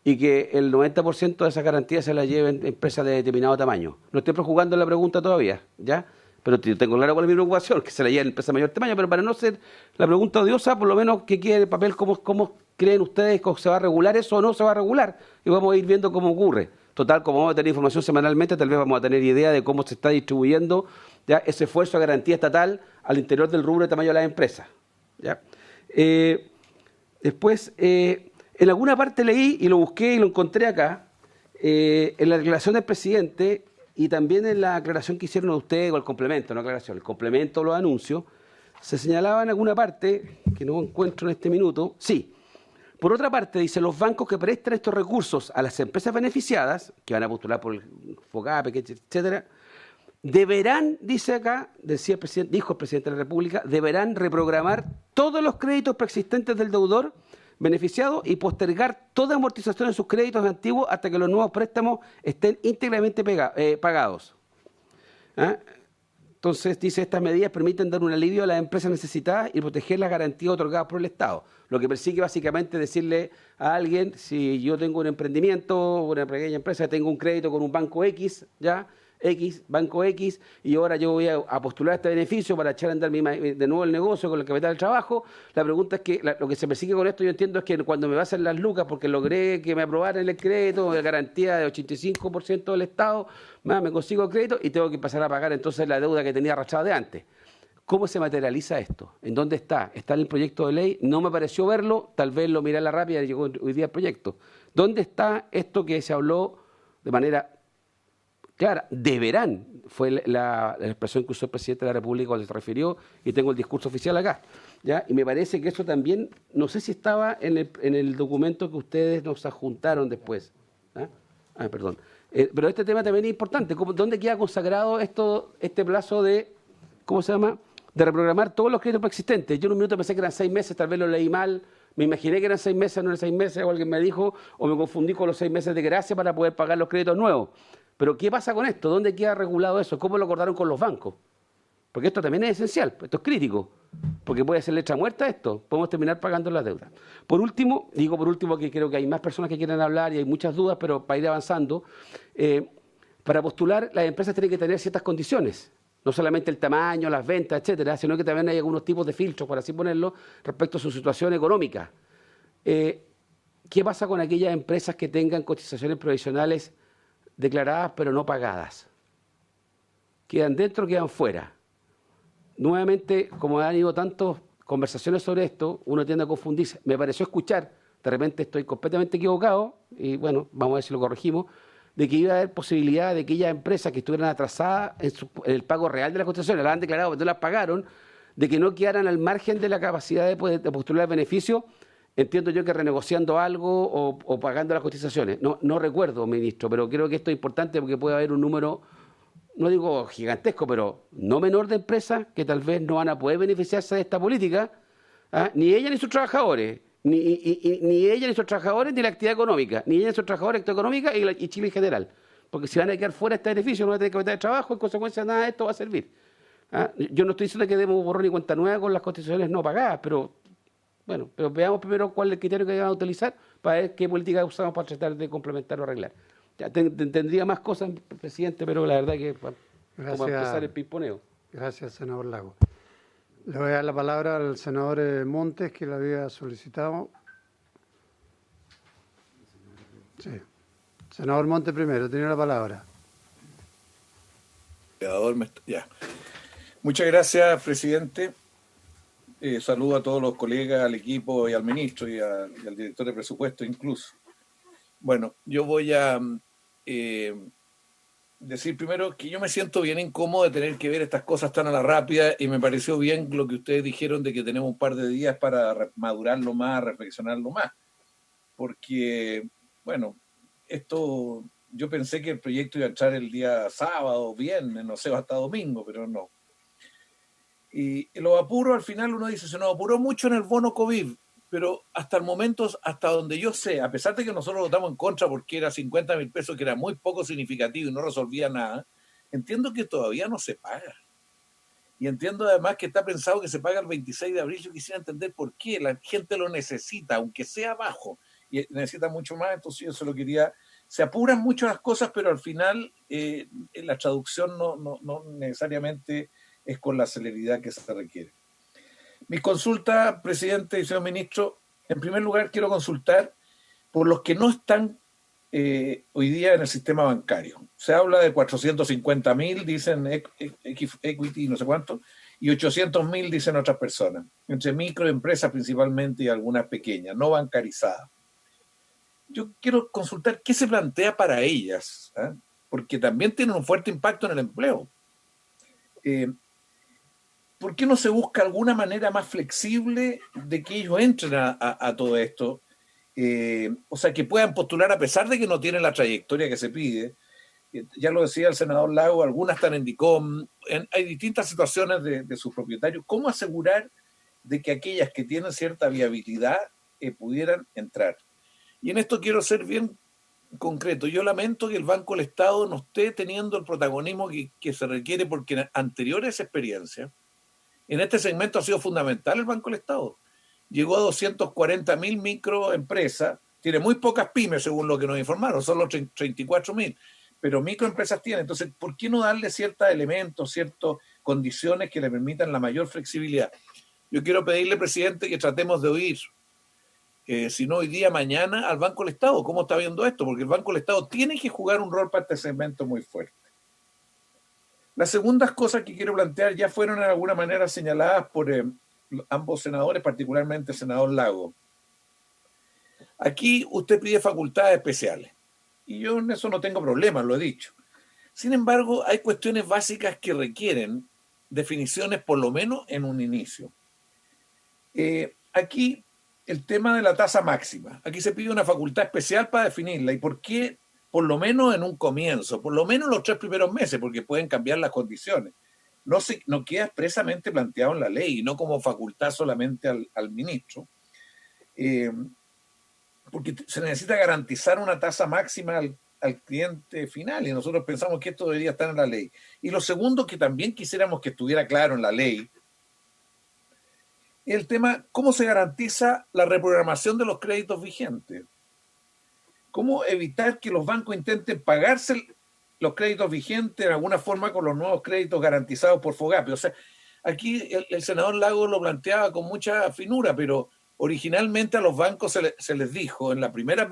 y que el 90% de esas garantías se las lleven empresas de determinado tamaño. No estoy prejuzgando la pregunta todavía, ¿ya? Pero tengo claro cuál es mi preocupación, que se la lleven empresas de mayor tamaño, pero para no ser la pregunta odiosa, por lo menos que quede el papel, ¿cómo creen ustedes que se va a regular eso o no se va a regular? Y vamos a ir viendo cómo ocurre. Total, como vamos a tener información semanalmente, tal vez vamos a tener idea de cómo se está distribuyendo ¿ya? Ese esfuerzo de garantía estatal al interior del rubro de tamaño de las empresas. ¿Ya? Después, en alguna parte leí, y lo busqué y lo encontré acá, en la declaración del presidente y también en la aclaración que hicieron ustedes, o el complemento, no aclaración, el complemento de los anuncios, se señalaba en alguna parte, que no encuentro en este minuto, sí. Por otra parte, dice, los bancos que prestan estos recursos a las empresas beneficiadas, que van a postular por el FOGAPE, etcétera, deberán, dice acá, decía el presidente, dijo el presidente de la República, deberán reprogramar todos los créditos preexistentes del deudor beneficiado y postergar toda amortización de sus créditos antiguos hasta que los nuevos préstamos estén íntegramente pagados. ¿Ah? Entonces, dice, estas medidas permiten dar un alivio a las empresas necesitadas y proteger las garantías otorgadas por el Estado. Lo que persigue básicamente decirle a alguien, si yo tengo un emprendimiento, una pequeña empresa, tengo un crédito con un banco X, ¿ya? Banco X, y ahora yo voy a postular este beneficio para echar a andar de nuevo el negocio con el capital del trabajo. La pregunta es que lo que se persigue con esto, yo entiendo, es que cuando me basen las lucas, porque logré que me aprobaran el crédito de garantía de 85% del Estado, me consigo el crédito y tengo que pasar a pagar entonces la deuda que tenía arrastrada de antes. ¿Cómo se materializa esto? ¿En dónde está? ¿Está en el proyecto de ley? No me pareció verlo, tal vez lo miré a la rápida y llegó hoy día el proyecto. ¿Dónde está esto que se habló de manera clara? Deberán, fue la expresión que usó el presidente de la República cuando se refirió, y tengo el discurso oficial acá, ¿ya? Y me parece que eso también, no sé si estaba en el documento que ustedes nos adjuntaron después. Perdón. Pero este tema también es importante. ¿Dónde queda consagrado este plazo de, ¿cómo se llama?, de reprogramar todos los créditos preexistentes? Yo en un minuto pensé que eran 6 meses, tal vez lo leí mal, me imaginé que eran 6 meses, no eran 6 meses, o alguien me dijo, o me confundí con los 6 meses de gracia para poder pagar los créditos nuevos. Pero ¿qué pasa con esto? ¿Dónde queda regulado eso? ¿Cómo lo acordaron con los bancos? Porque esto también es esencial, esto es crítico, porque puede ser letra muerta esto, podemos terminar pagando las deudas. Por último, que creo que hay más personas que quieren hablar y hay muchas dudas, pero para ir avanzando, para postular las empresas tienen que tener ciertas condiciones, no solamente el tamaño, las ventas, etcétera, sino que también hay algunos tipos de filtros, por así ponerlo, respecto a su situación económica. ¿Qué pasa con aquellas empresas que tengan cotizaciones provisionales declaradas pero no pagadas? ¿Quedan dentro o quedan fuera? Nuevamente, como han ido tantas conversaciones sobre esto, uno tiende a confundirse. Me pareció escuchar, de repente estoy completamente equivocado, y bueno, vamos a ver si lo corregimos, de que iba a haber posibilidad de que aquellas empresas que estuvieran atrasadas en el pago real de las cotizaciones, las han declarado pero no las pagaron, de que no quedaran al margen de la capacidad de postular beneficio, entiendo yo que renegociando algo o pagando las cotizaciones. No recuerdo, ministro, pero creo que esto es importante porque puede haber un número, no digo gigantesco, pero no menor de empresas que tal vez no van a poder beneficiarse de esta política, ni ella ni sus trabajadores, ni ella ni sus trabajadores ni la actividad económica, ni ella ni sus trabajadores, la actividad económica y Chile en general. Porque si van a quedar fuera de este beneficio, no van a tener capital de trabajo, en consecuencia nada de esto va a servir. Yo no estoy diciendo que demos borrón y cuenta nueva con las cotizaciones no pagadas, pero bueno, pero veamos primero cuál es el criterio que van a utilizar para ver qué política usamos para tratar de complementar o arreglar. Ya tendría más cosas, presidente, pero la verdad que como empezar el pimponeo. Gracias, senador Lago. Le voy a dar la palabra al senador Montes, que lo había solicitado. Sí. Senador Montes primero, tiene la palabra. Ya. Muchas gracias, presidente. Saludo a todos los colegas, al equipo y al ministro y al director de presupuesto incluso. Bueno, yo voy a decir primero que yo me siento bien incómodo de tener que ver estas cosas tan a la rápida y me pareció bien lo que ustedes dijeron de que tenemos un par de días para madurarlo más, reflexionarlo más. Porque, bueno, esto, yo pensé que el proyecto iba a entrar el día sábado, viernes, no sé, hasta domingo, pero no. Y los apuros, al final uno dice, se nos apuró mucho en el bono COVID, pero hasta el momento, hasta donde yo sé, a pesar de que nosotros votamos en contra porque era 50.000 pesos, que era muy poco significativo y no resolvía nada, entiendo que todavía no se paga. Y entiendo además que está pensado que se paga el 26 de abril. Yo quisiera entender por qué. La gente lo necesita, aunque sea bajo, y necesita mucho más, entonces yo se lo quería. Se apuran mucho las cosas, pero al final la traducción no necesariamente es con la celeridad que se requiere. Mi consulta, presidente y señor ministro, en primer lugar quiero consultar por los que no están hoy día en el sistema bancario. Se habla de 450.000, dicen Equity, no sé cuánto, y 800.000 dicen otras personas, entre microempresas principalmente y algunas pequeñas, no bancarizadas. Yo quiero consultar qué se plantea para ellas, ¿eh? Porque también tienen un fuerte impacto en el empleo. ¿Por qué no se busca alguna manera más flexible de que ellos entren a todo esto? O sea, que puedan postular a pesar de que no tienen la trayectoria que se pide. Ya lo decía el senador Lago, algunas están en DICOM, hay distintas situaciones de sus propietarios. ¿Cómo asegurar de que aquellas que tienen cierta viabilidad pudieran entrar? Y en esto quiero ser bien concreto. Yo lamento que el Banco del Estado no esté teniendo el protagonismo que se requiere, porque en anteriores experiencias, en este segmento ha sido fundamental el Banco del Estado. Llegó a 240.000 microempresas, tiene muy pocas pymes según lo que nos informaron, solo 34.000, pero microempresas tiene. Entonces, ¿por qué no darle ciertos elementos, ciertas condiciones que le permitan la mayor flexibilidad? Yo quiero pedirle, presidente, que tratemos de oír, si no hoy día, mañana, al Banco del Estado. ¿Cómo está viendo esto? Porque el Banco del Estado tiene que jugar un rol para este segmento muy fuerte. Las segundas cosas que quiero plantear ya fueron de alguna manera señaladas por ambos senadores, particularmente el senador Lago. Aquí usted pide facultades especiales y yo en eso no tengo problema, lo he dicho. Sin embargo, hay cuestiones básicas que requieren definiciones por lo menos en un inicio. Aquí el tema de la tasa máxima. Aquí se pide una facultad especial para definirla. ¿Y por qué? Por lo menos en un comienzo, por lo menos los 3 primeros meses, porque pueden cambiar las condiciones. No queda expresamente planteado en la ley, y no como facultad solamente al ministro, porque se necesita garantizar una tasa máxima al cliente final, y nosotros pensamos que esto debería estar en la ley. Y lo segundo que también quisiéramos que estuviera claro en la ley, es el tema, ¿cómo se garantiza la reprogramación de los créditos vigentes? ¿Cómo evitar que los bancos intenten pagarse los créditos vigentes de alguna forma con los nuevos créditos garantizados por FOGAPE? O sea, aquí el senador Lago lo planteaba con mucha finura, pero originalmente a los bancos se les dijo en la primera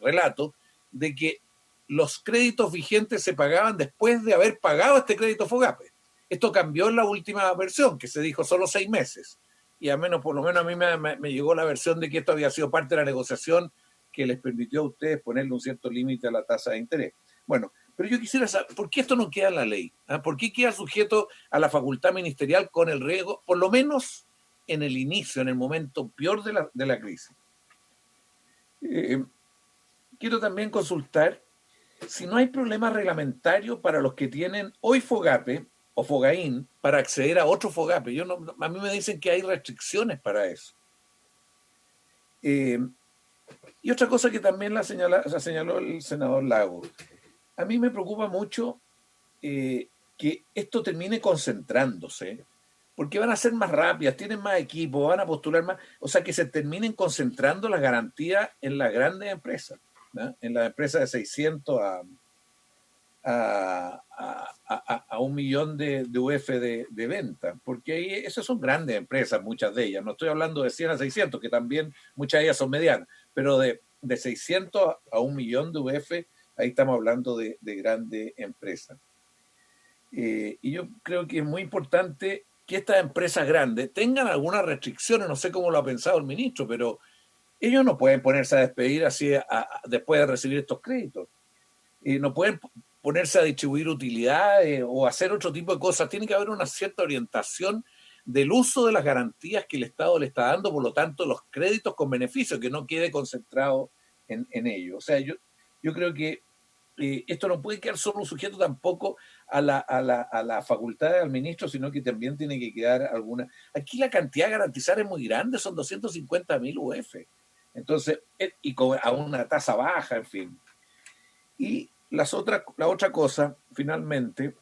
relato de que los créditos vigentes se pagaban después de haber pagado este crédito FOGAPE. Esto cambió en la última versión, que se dijo solo 6 meses. Y por lo menos a mí me llegó la versión de que esto había sido parte de la negociación que les permitió a ustedes ponerle un cierto límite a la tasa de interés. Bueno, pero yo quisiera saber, ¿por qué esto no queda en la ley? ¿Ah? ¿Por qué queda sujeto a la facultad ministerial con el riesgo, por lo menos en el inicio, en el momento peor de la crisis? Quiero también consultar si no hay problema reglamentario para los que tienen hoy FOGAPE o FOGAIN para acceder a otro FOGAPE. A mí me dicen que hay restricciones para eso. Y otra cosa que también la señaló el senador Lago. A mí me preocupa mucho que esto termine concentrándose, porque van a ser más rápidas, tienen más equipo, van a postular más, o sea, que se terminen concentrando las garantías en las grandes empresas, ¿no? En las empresas de 600 a 1 millón de UF de venta, porque ahí esas son grandes empresas, muchas de ellas. No estoy hablando de 100 a 600, que también muchas de ellas son medianas, pero de 600 a 1 millón de UF, ahí estamos hablando de grandes empresas. Y yo creo que es muy importante que estas empresas grandes tengan algunas restricciones, no sé cómo lo ha pensado el ministro, pero ellos no pueden ponerse a despedir así después de recibir estos créditos. No pueden ponerse a distribuir utilidades o hacer otro tipo de cosas. Tiene que haber una cierta orientación del uso de las garantías que el Estado le está dando, por lo tanto, los créditos con beneficio, que no quede concentrado en ello. O sea, yo creo que esto no puede quedar solo sujeto tampoco a la facultad del ministro, sino que también tiene que quedar alguna. Aquí la cantidad garantizada es muy grande, son 250.000 UF. Entonces, y a una tasa baja, en fin. Y la otra cosa, finalmente,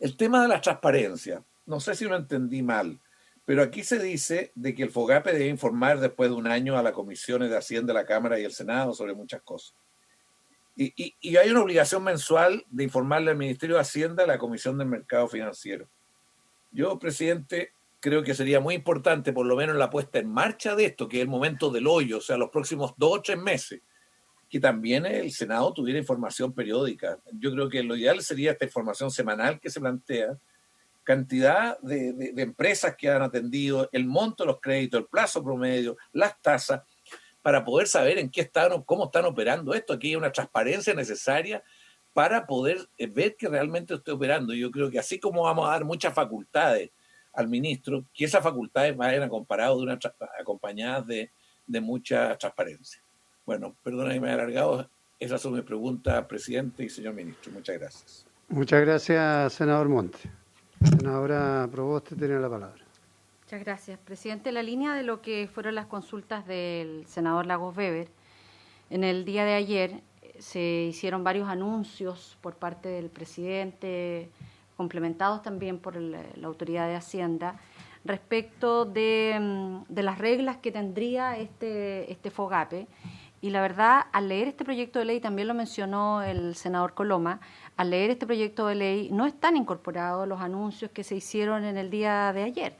el tema de la transparencia. No sé si lo entendí mal, pero aquí se dice de que el FOGAPE debe informar después de 1 año a las comisiones de Hacienda, la Cámara y el Senado sobre muchas cosas. Y hay una obligación mensual de informarle al Ministerio de Hacienda a la Comisión del Mercado Financiero. Yo, presidente, creo que sería muy importante, por lo menos la puesta en marcha de esto, que es el momento del hoyo, o sea, los próximos 2 o 3 meses, que también el Senado tuviera información periódica. Yo creo que lo ideal sería esta información semanal que se plantea, cantidad de empresas que han atendido, el monto de los créditos, el plazo promedio, las tasas, para poder saber en qué están, cómo están operando esto. Aquí hay una transparencia necesaria para poder ver que realmente esté operando. Y yo creo que así como vamos a dar muchas facultades al ministro, que esas facultades vayan acompañadas de mucha transparencia. Bueno, perdona que me haya alargado. Esas son mis preguntas, presidente y señor ministro. Muchas gracias. Muchas gracias, senador Monte. Senadora Proboste tiene la palabra. Muchas gracias, presidente. En la línea de lo que fueron las consultas del senador Lagos Weber, en el día de ayer se hicieron varios anuncios por parte del presidente, complementados también por la autoridad de Hacienda, respecto de las reglas que tendría este FOGAPE. Y la verdad, al leer este proyecto de ley, también lo mencionó el senador Coloma, al leer este proyecto de ley no están incorporados los anuncios que se hicieron en el día de ayer.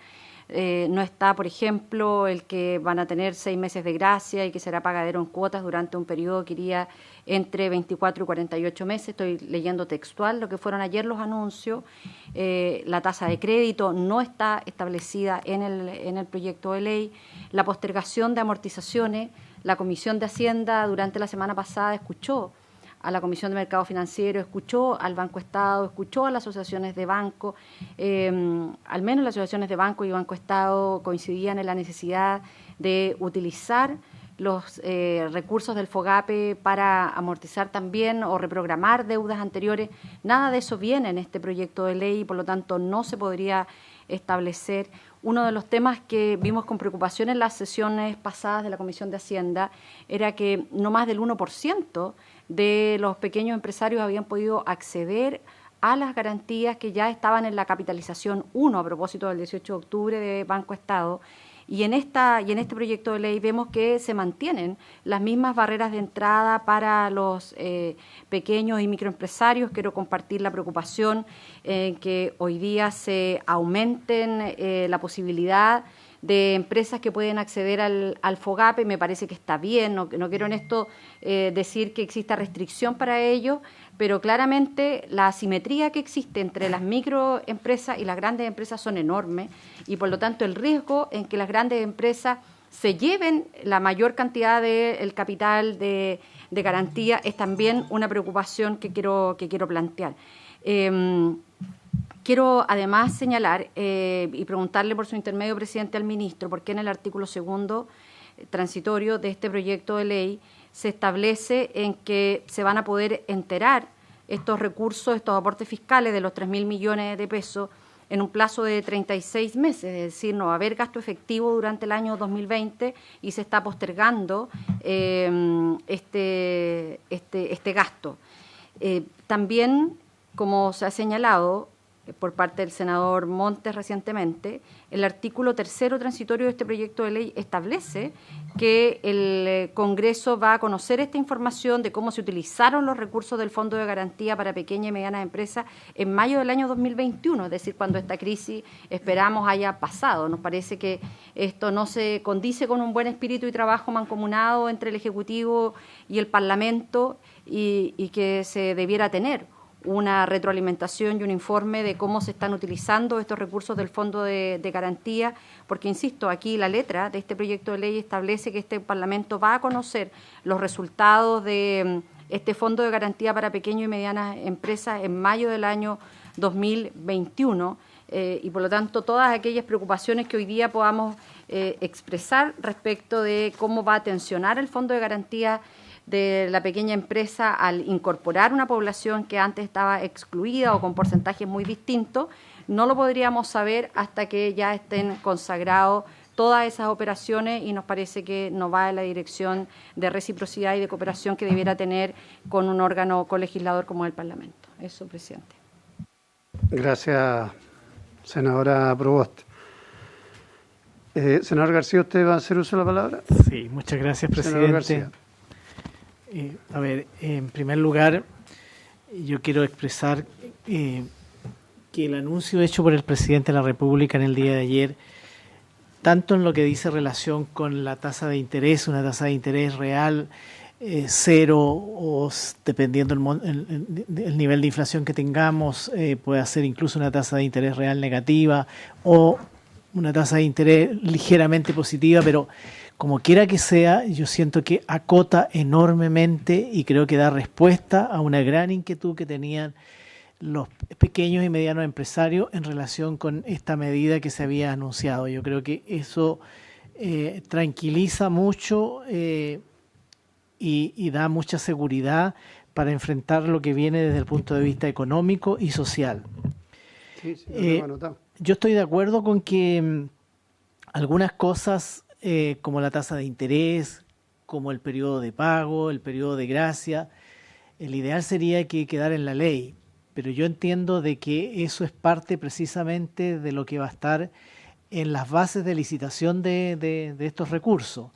No está, por ejemplo, el que van a tener 6 meses de gracia y que será pagadero en cuotas durante un periodo que iría entre 24 y 48 meses. Estoy leyendo textual lo que fueron ayer los anuncios. La tasa de crédito no está establecida en el proyecto de ley. La postergación de amortizaciones, la Comisión de Hacienda durante la semana pasada escuchó a la Comisión de Mercado Financiero, escuchó al Banco Estado, escuchó a las asociaciones de banco, al menos las asociaciones de banco y Banco Estado coincidían en la necesidad de utilizar los recursos del FOGAPE para amortizar también o reprogramar deudas anteriores. Nada de eso viene en este proyecto de ley y por lo tanto no se podría establecer. Uno de los temas que vimos con preocupación en las sesiones pasadas de la Comisión de Hacienda era que no más del 1% de los pequeños empresarios habían podido acceder a las garantías que ya estaban en la capitalización 1 a propósito del 18 de octubre de Banco Estado. Y en este proyecto de ley vemos que se mantienen las mismas barreras de entrada para los pequeños y microempresarios. Quiero compartir la preocupación en que hoy día se aumenten la posibilidad de empresas que pueden acceder al FOGAPE. Me parece que está bien, no quiero en esto decir que exista restricción para ello, pero claramente la asimetría que existe entre las microempresas y las grandes empresas son enormes y por lo tanto el riesgo en que las grandes empresas se lleven la mayor cantidad del capital de garantía es también una preocupación que quiero plantear. Quiero además señalar y preguntarle por su intermedio, presidente, al ministro, por qué en el artículo 2 transitorio de este proyecto de ley se establece en que se van a poder enterar estos recursos, estos aportes fiscales de los 3.000 millones de pesos en un plazo de 36 meses, es decir, no va a haber gasto efectivo durante el año 2020 y se está postergando este gasto. También, como se ha señalado por parte del senador Montes recientemente, el artículo 3 transitorio de este proyecto de ley establece que el Congreso va a conocer esta información de cómo se utilizaron los recursos del Fondo de Garantía para Pequeñas y Medianas Empresas en mayo del año 2021, es decir, cuando esta crisis esperamos haya pasado. Nos parece que esto no se condice con un buen espíritu y trabajo mancomunado entre el Ejecutivo y el Parlamento y que se debiera tener una retroalimentación y un informe de cómo se están utilizando estos recursos del Fondo de Garantía, porque, insisto, aquí la letra de este proyecto de ley establece que este Parlamento va a conocer los resultados de este Fondo de Garantía para Pequeñas y Medianas Empresas en mayo del año 2021 y, por lo tanto, todas aquellas preocupaciones que hoy día podamos expresar respecto de cómo va a tensionar el Fondo de Garantía de la pequeña empresa al incorporar una población que antes estaba excluida o con porcentajes muy distintos, no lo podríamos saber hasta que ya estén consagrados todas esas operaciones y nos parece que no va en la dirección de reciprocidad y de cooperación que debiera tener con un órgano colegislador como el Parlamento. Eso, presidente. Gracias, senadora Proboste. Senador García, ¿usted va a hacer uso de la palabra? Sí, muchas gracias, Senador presidente. García. A ver, en primer lugar, yo quiero expresar que el anuncio hecho por el presidente de la República en el día de ayer, tanto en lo que dice relación con la tasa de interés, una tasa de interés real cero o dependiendo el nivel de inflación que tengamos, puede ser incluso una tasa de interés real negativa o una tasa de interés ligeramente positiva, pero como quiera que sea, yo siento que acota enormemente y creo que da respuesta a una gran inquietud que tenían los pequeños y medianos empresarios en relación con esta medida que se había anunciado. Yo creo que eso tranquiliza mucho y da mucha seguridad para enfrentar lo que viene desde el punto de vista económico y social. Sí, lo tengo anotado. Yo estoy de acuerdo con que algunas cosas como la tasa de interés, como el periodo de pago, el periodo de gracia, el ideal sería que quedara en la ley, pero yo entiendo de que eso es parte precisamente de lo que va a estar en las bases de licitación de estos recursos.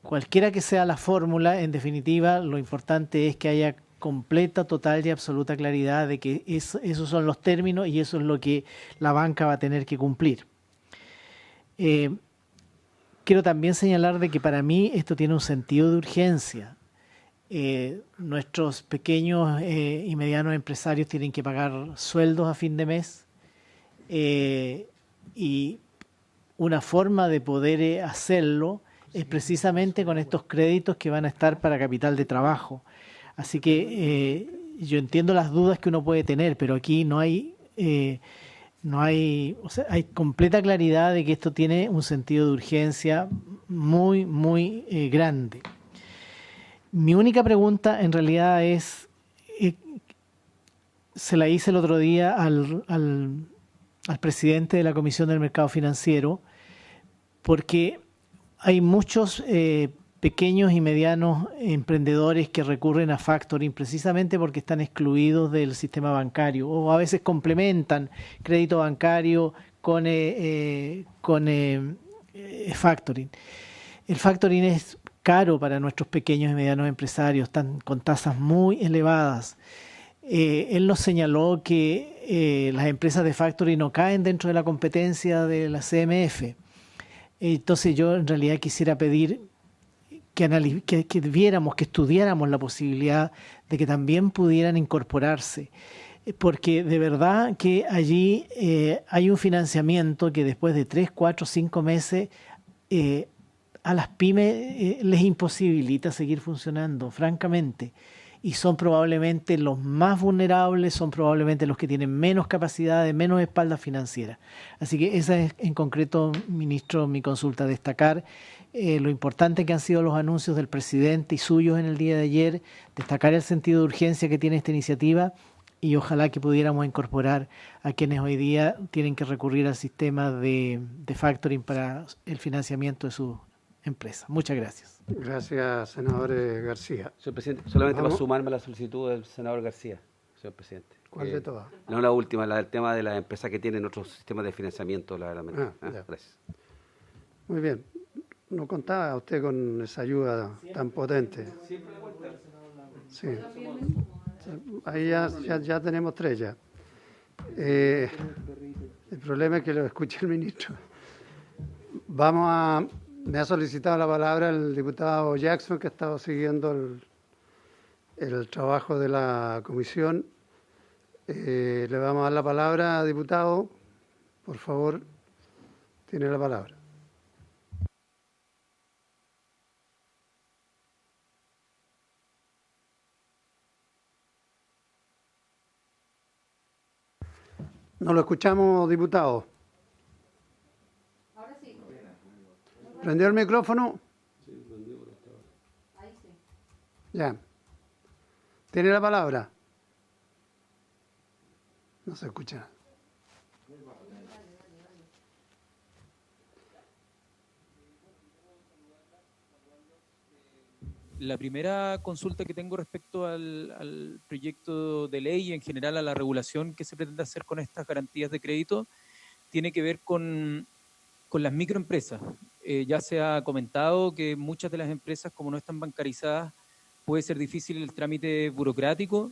Cualquiera que sea la fórmula, en definitiva, lo importante es que haya completa, total y absoluta claridad de que esos son los términos y eso es lo que la banca va a tener que cumplir. Quiero también señalar de que para mí esto tiene un sentido de urgencia. Nuestros pequeños y medianos empresarios tienen que pagar sueldos a fin de mes y una forma de poder hacerlo es precisamente con estos créditos que van a estar para capital de trabajo. Así que yo entiendo las dudas que uno puede tener, pero aquí hay completa claridad de que esto tiene un sentido de urgencia muy, muy grande. Mi única pregunta en realidad es, se la hice el otro día al presidente de la Comisión del Mercado Financiero, porque hay muchos pequeños y medianos emprendedores que recurren a factoring precisamente porque están excluidos del sistema bancario o a veces complementan crédito bancario con factoring. El factoring es caro para nuestros pequeños y medianos empresarios, están con tasas muy elevadas. Él nos señaló que las empresas de factoring no caen dentro de la competencia de la CMF. Entonces yo en realidad quisiera pedir que viéramos, que estudiáramos la posibilidad de que también pudieran incorporarse, porque de verdad que allí hay un financiamiento que después de 3, 4, 5 meses a las pymes les imposibilita seguir funcionando, francamente. Y son probablemente los más vulnerables, son probablemente los que tienen menos capacidades, menos espalda financiera. Así que esa es en concreto, ministro, mi consulta, destacar lo importante que han sido los anuncios del presidente y suyos en el día de ayer, destacar el sentido de urgencia que tiene esta iniciativa y ojalá que pudiéramos incorporar a quienes hoy día tienen que recurrir al sistema de factoring para el financiamiento de sus empresas. Muchas gracias. Gracias, senador García. Señor presidente, solamente para sumarme a la solicitud del senador García, señor presidente. ¿Cuál de todas? No, la última, la del tema de las empresas que tienen otros sistemas de financiamiento, la verdad. Gracias. Muy bien. No contaba usted con esa ayuda tan potente. Sí. Ahí ya tenemos 3 ya. El problema es que lo escuche el ministro. Me ha solicitado la palabra el diputado Jackson, que ha estado siguiendo el trabajo de la comisión. Le vamos a dar la palabra, diputado. Por favor, tiene la palabra. No lo escuchamos, diputado. Ahora sí. ¿Prendió el micrófono? Sí, prendió, pero estaba. Ahí sí. Ya. ¿Tiene la palabra? No se escucha. La primera consulta que tengo respecto al proyecto de ley y en general a la regulación que se pretende hacer con estas garantías de crédito tiene que ver con las microempresas. Ya se ha comentado que muchas de las empresas, como no están bancarizadas, puede ser difícil el trámite burocrático.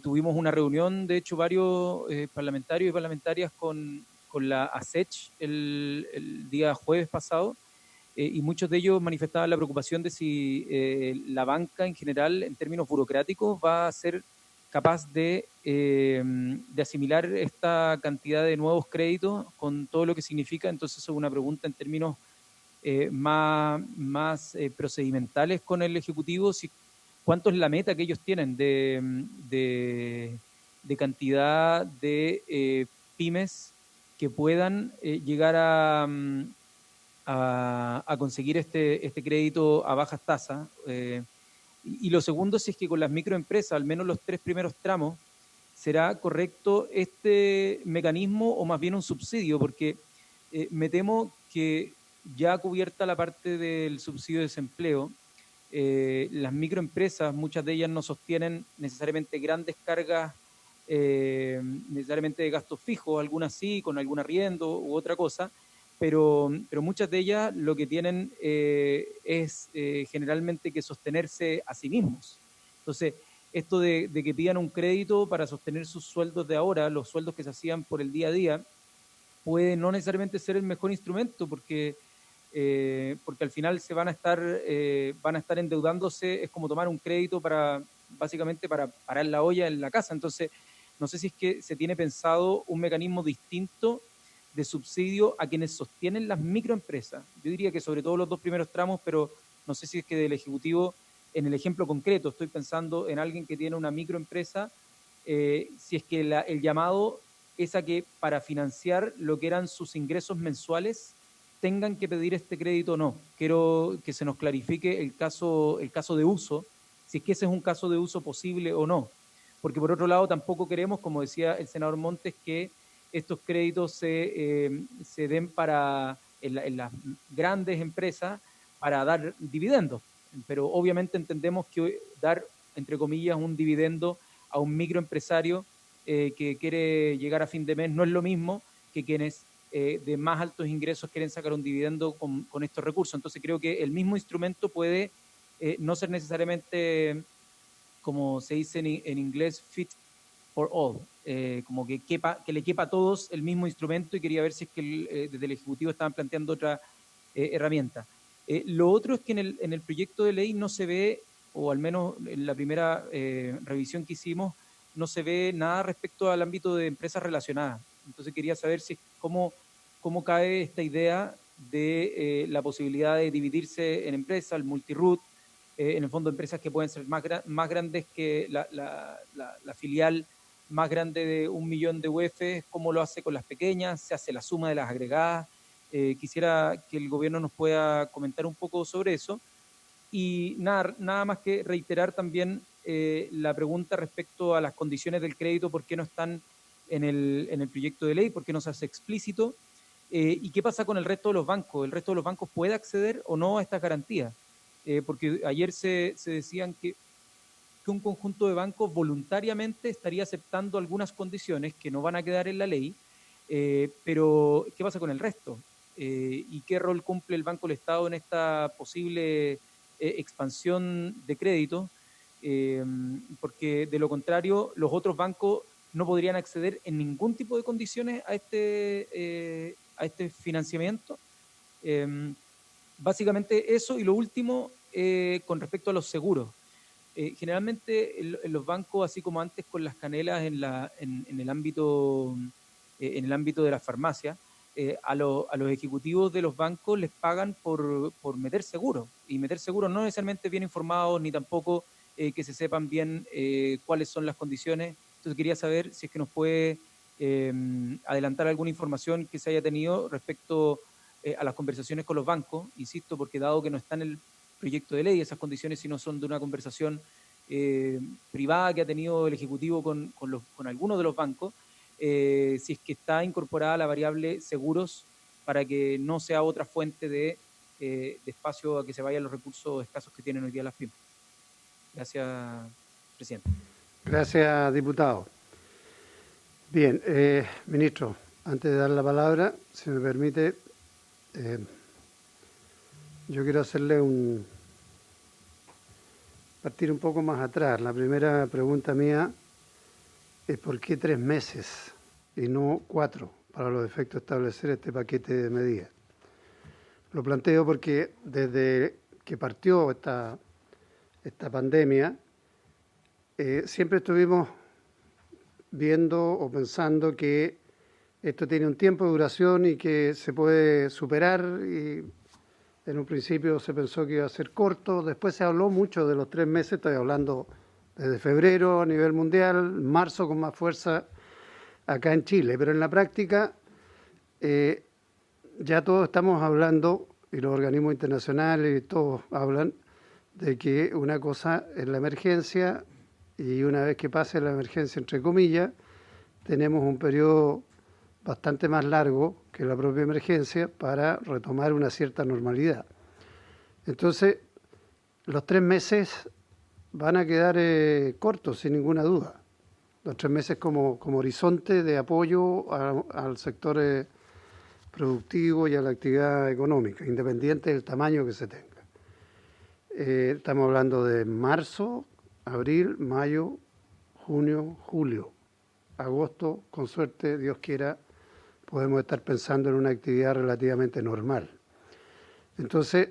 Tuvimos una reunión, de hecho, varios parlamentarios y parlamentarias con la ASECH el día jueves pasado, y muchos de ellos manifestaban la preocupación de si la banca en general, en términos burocráticos, va a ser capaz de asimilar esta cantidad de nuevos créditos con todo lo que significa. Entonces es una pregunta en términos más procedimentales con el Ejecutivo, si cuánto es la meta que ellos tienen de cantidad de pymes que puedan llegar a conseguir este crédito a bajas tasas. Y lo segundo, si es que con las microempresas, al menos los 3 primeros tramos, será correcto este mecanismo o más bien un subsidio, porque me temo que ya cubierta la parte del subsidio de desempleo, las microempresas, muchas de ellas no sostienen necesariamente grandes cargas, necesariamente de gastos fijos, algunas sí, con algún arriendo u otra cosa, pero muchas de ellas lo que tienen es generalmente que sostenerse a sí mismos. Entonces, esto de que pidan un crédito para sostener sus sueldos de ahora, los sueldos que se hacían por el día a día, puede no necesariamente ser el mejor instrumento porque al final se van a estar endeudándose. Es como tomar un crédito básicamente para parar la olla en la casa. Entonces, no sé si es que se tiene pensado un mecanismo distinto de subsidio a quienes sostienen las microempresas. Yo diría que sobre todo los 2 primeros tramos, pero no sé si es que del Ejecutivo, en el ejemplo concreto, estoy pensando en alguien que tiene una microempresa, si es que el llamado es a que para financiar lo que eran sus ingresos mensuales tengan que pedir este crédito o no. Quiero que se nos clarifique el caso de uso, si es que ese es un caso de uso posible o no. Porque por otro lado tampoco queremos, como decía el senador Montes, que estos créditos se den en las grandes empresas para dar dividendos. Pero obviamente entendemos que dar, entre comillas, un dividendo a un microempresario que quiere llegar a fin de mes no es lo mismo que quienes de más altos ingresos quieren sacar un dividendo con estos recursos. Entonces creo que el mismo instrumento puede no ser necesariamente, como se dice en inglés, fit for all, como que le quepa a todos el mismo instrumento, y quería ver si es que desde el Ejecutivo estaban planteando otra herramienta. Lo otro es que en el proyecto de ley no se ve, o al menos en la primera revisión que hicimos, no se ve nada respecto al ámbito de empresas relacionadas. Entonces quería saber cómo cae esta idea de la posibilidad de dividirse en empresas, el multiroot, en el fondo empresas que pueden ser más grandes que la filial más grande de 1 millón de UF, cómo lo hace con las pequeñas, se hace la suma de las agregadas. Quisiera que el gobierno nos pueda comentar un poco sobre eso. Y nada más que reiterar también la pregunta respecto a las condiciones del crédito, por qué no están en el proyecto de ley, por qué no se hace explícito, y qué pasa con el resto de los bancos. ¿El resto de los bancos puede acceder o no a estas garantías? Porque ayer se decían que un conjunto de bancos voluntariamente estaría aceptando algunas condiciones que no van a quedar en la ley, pero ¿qué pasa con el resto? ¿Y qué rol cumple el Banco del Estado en esta posible expansión de crédito? Porque de lo contrario, los otros bancos no podrían acceder en ningún tipo de condiciones a este financiamiento. Básicamente eso. Y lo último, con respecto a los seguros. Generalmente en los bancos, así como antes con las canelas en el ámbito de la farmacia, a los ejecutivos de los bancos les pagan por meter seguros, y meter seguros no necesariamente bien informados, ni tampoco que se sepan bien cuáles son las condiciones. Entonces quería saber si es que nos puede adelantar alguna información que se haya tenido respecto a las conversaciones con los bancos, insisto, porque dado que no está en el proyecto de ley esas condiciones, sino son de una conversación privada que ha tenido el Ejecutivo con algunos de los bancos, si es que está incorporada la variable seguros para que no sea otra fuente de espacio a que se vayan los recursos escasos que tienen hoy día las pymes. Gracias, presidente. Gracias, diputado. Bien, ministro, antes de dar la palabra, si me permite, yo quiero partir un poco más atrás. La primera pregunta mía es ¿por qué 3 meses y no 4 para los efectos de establecer este paquete de medidas? Lo planteo porque desde que partió esta pandemia, siempre estuvimos viendo o pensando que esto tiene un tiempo de duración y que se puede superar, y en un principio se pensó que iba a ser corto, después se habló mucho de los 3 meses, estoy hablando desde febrero a nivel mundial, marzo con más fuerza acá en Chile, pero en la práctica ya todos estamos hablando, y los organismos internacionales y todos hablan, de que una cosa es la emergencia, y una vez que pase la emergencia, entre comillas, tenemos un periodo bastante más largo que la propia emergencia para retomar una cierta normalidad. Entonces, los 3 meses van a quedar cortos, sin ninguna duda. Los 3 meses como horizonte de apoyo al sector productivo y a la actividad económica, independiente del tamaño que se tenga. Estamos hablando de marzo, abril, mayo, junio, julio. Agosto, con suerte, Dios quiera, podemos estar pensando en una actividad relativamente normal. Entonces,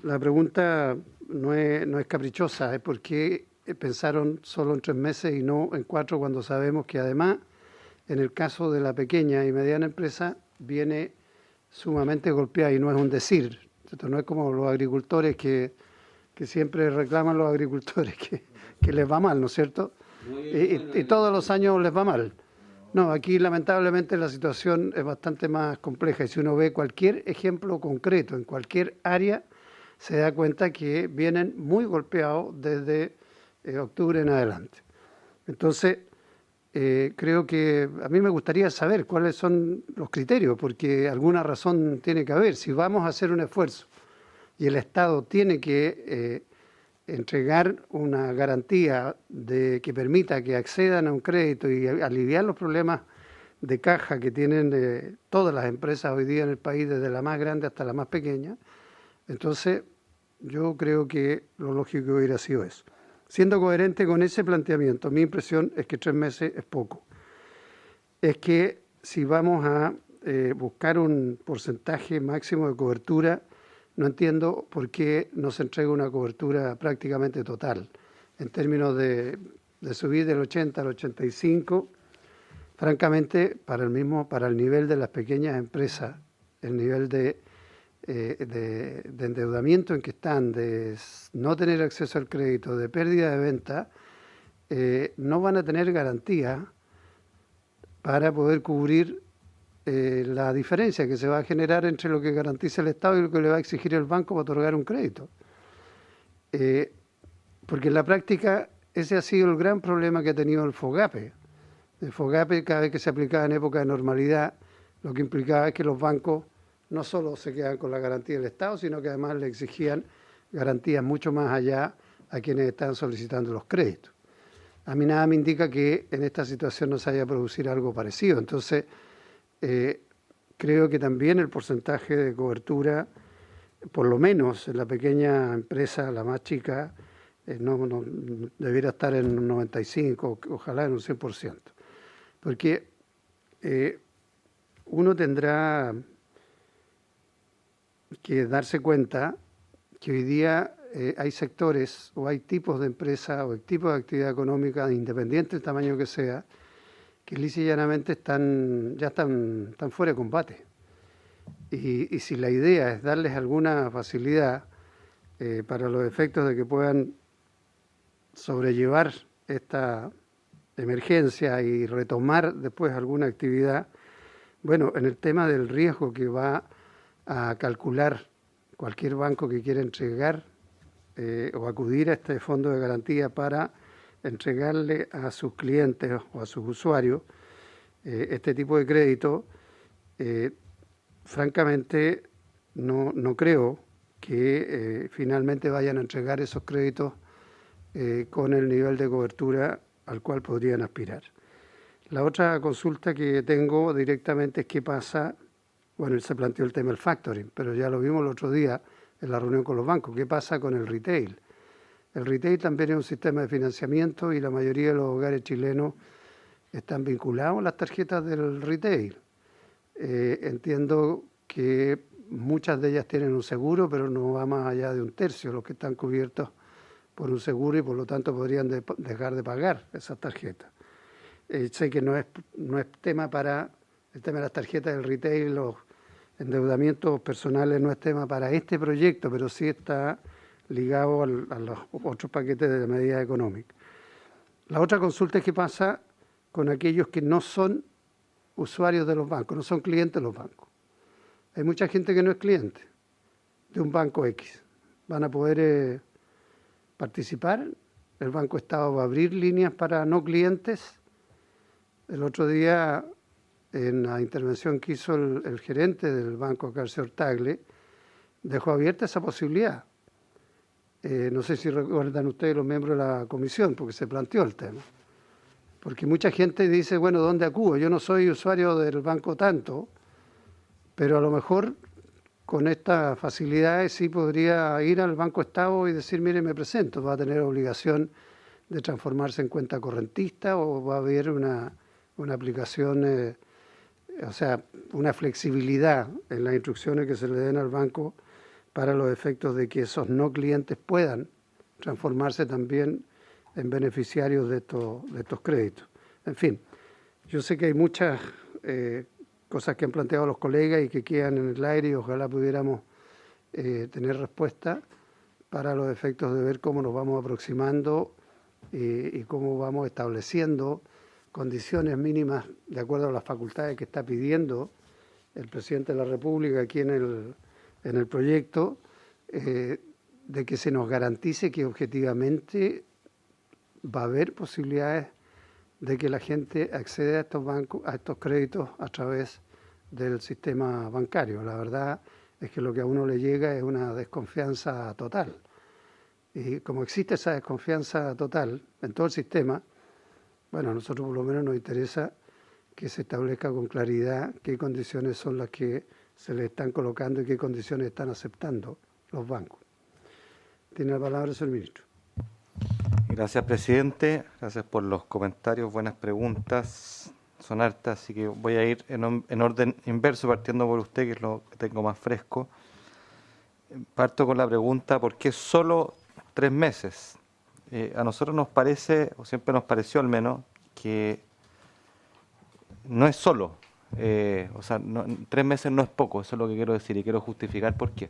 la pregunta no es caprichosa, es por qué pensaron solo en 3 meses y no en 4, cuando sabemos que además, en el caso de la pequeña y mediana empresa, viene sumamente golpeada, y no es un decir. Esto no es como los agricultores que siempre reclaman los agricultores que les va mal, ¿no es cierto? Y todos los años les va mal. No, aquí lamentablemente la situación es bastante más compleja, y si uno ve cualquier ejemplo concreto en cualquier área, se da cuenta que vienen muy golpeados desde octubre en adelante. Entonces, creo que a mí me gustaría saber cuáles son los criterios, porque alguna razón tiene que haber. Si vamos a hacer un esfuerzo y el Estado tiene que entregar una garantía que permita que accedan a un crédito y aliviar los problemas de caja que tienen todas las empresas hoy día en el país, desde la más grande hasta la más pequeña, entonces yo creo que lo lógico hubiera sido eso. Siendo coherente con ese planteamiento, mi impresión es que 3 meses es poco. Es que si vamos a buscar un porcentaje máximo de cobertura, no entiendo por qué no se entrega una cobertura prácticamente total. En términos de subir del 80 al 85, francamente, para el nivel de las pequeñas empresas, el nivel de endeudamiento en que están, de no tener acceso al crédito, de pérdida de venta, no van a tener garantía para poder cubrir la diferencia que se va a generar entre lo que garantiza el Estado y lo que le va a exigir el banco para otorgar un crédito. Porque en la práctica ese ha sido el gran problema que ha tenido el FOGAPE. El FOGAPE, cada vez que se aplicaba en época de normalidad, lo que implicaba es que los bancos no solo se quedan con la garantía del Estado, sino que además le exigían garantías mucho más allá a quienes están solicitando los créditos. A mí nada me indica que en esta situación no se haya producido algo parecido. Entonces, creo que también el porcentaje de cobertura, por lo menos en la pequeña empresa, la más chica, no debiera estar en un 95, ojalá en un 100%. Porque uno tendrá que darse cuenta que hoy día hay sectores o hay tipos de empresas o tipos de actividad económica, independiente del tamaño que sea, que lisa y llanamente ya están fuera de combate. Y si la idea es darles alguna facilidad para los efectos de que puedan sobrellevar esta emergencia y retomar después alguna actividad, bueno, en el tema del riesgo que va a calcular cualquier banco que quiera entregar o acudir a este fondo de garantía para entregarle a sus clientes o a sus usuarios este tipo de crédito, francamente no creo que finalmente vayan a entregar esos créditos con el nivel de cobertura al cual podrían aspirar. La otra consulta que tengo directamente es qué pasa, bueno, se planteó el tema del factoring, pero ya lo vimos el otro día en la reunión con los bancos, qué pasa con el retail. El retail también es un sistema de financiamiento y la mayoría de los hogares chilenos están vinculados a las tarjetas del retail. Entiendo que muchas de ellas tienen un seguro, pero no va más allá de un tercio los que están cubiertos por un seguro y por lo tanto podrían dejar de pagar esas tarjetas. Sé que no es tema para el tema de las tarjetas del retail, los endeudamientos personales no es tema para este proyecto, pero sí está ligado a los otros paquetes de medidas económicas. La otra consulta es qué pasa con aquellos que no son usuarios de los bancos, no son clientes de los bancos. Hay mucha gente que no es cliente de un banco X. ¿Van a poder participar? ¿El Banco Estado va a abrir líneas para no clientes? El otro día, en la intervención que hizo el gerente del banco, Carlos Tagle, dejó abierta esa posibilidad. No sé si recuerdan ustedes los miembros de la comisión, porque se planteó el tema. Porque mucha gente dice, bueno, ¿dónde acudo? Yo no soy usuario del banco tanto, pero a lo mejor con estas facilidades sí podría ir al Banco Estado y decir, mire, me presento, va a tener obligación de transformarse en cuenta correntista o va a haber una aplicación, o sea, una flexibilidad en las instrucciones que se le den al banco para los efectos de que esos no clientes puedan transformarse también en beneficiarios de estos créditos. En fin, yo sé que hay muchas cosas que han planteado los colegas y que quedan en el aire y ojalá pudiéramos tener respuesta para los efectos de ver cómo nos vamos aproximando y cómo vamos estableciendo condiciones mínimas de acuerdo a las facultades que está pidiendo el presidente de la República aquí en el proyecto, de que se nos garantice que objetivamente va a haber posibilidades de que la gente acceda a estos bancos, a estos créditos a través del sistema bancario. La verdad es que lo que a uno le llega es una desconfianza total. Y como existe esa desconfianza total en todo el sistema, bueno, a nosotros por lo menos nos interesa que se establezca con claridad qué condiciones son las que se le están colocando y qué condiciones están aceptando los bancos. Tiene la palabra el señor ministro. Gracias, presidente. Gracias por los comentarios, buenas preguntas. Son hartas, así que voy a ir en orden inverso, partiendo por usted, que es lo que tengo más fresco. Parto con la pregunta, ¿por qué solo 3 meses? A nosotros nos parece, o siempre nos pareció al menos, que no es solo. O sea, 3 meses no es poco, eso es lo que quiero decir y quiero justificar por qué.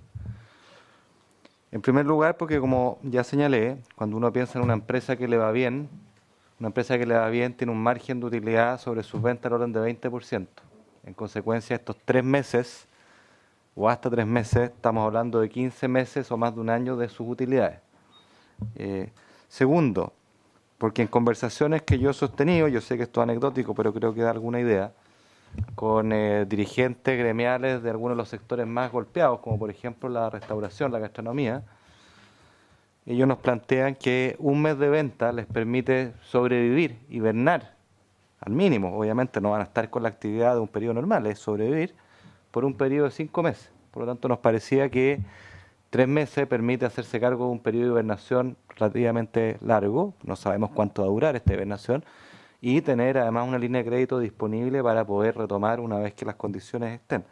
En primer lugar, porque como ya señalé, cuando uno piensa en una empresa que le va bien, una empresa que le va bien tiene un margen de utilidad sobre sus ventas al orden de 20%. En consecuencia, estos 3 meses o hasta 3 meses, estamos hablando de 15 meses o más de un año de sus utilidades. Segundo, porque en conversaciones que yo he sostenido, yo sé que esto es anecdótico, pero creo que da alguna idea, con dirigentes gremiales de algunos de los sectores más golpeados, como por ejemplo la restauración, la gastronomía, ellos nos plantean que un mes de venta les permite sobrevivir, hibernar, al mínimo. Obviamente no van a estar con la actividad de un periodo normal, es sobrevivir por un periodo de 5 meses. Por lo tanto, nos parecía que 3 meses permite hacerse cargo de un periodo de hibernación relativamente largo, no sabemos cuánto va a durar esta hibernación, y tener además una línea de crédito disponible para poder retomar una vez que las condiciones estén.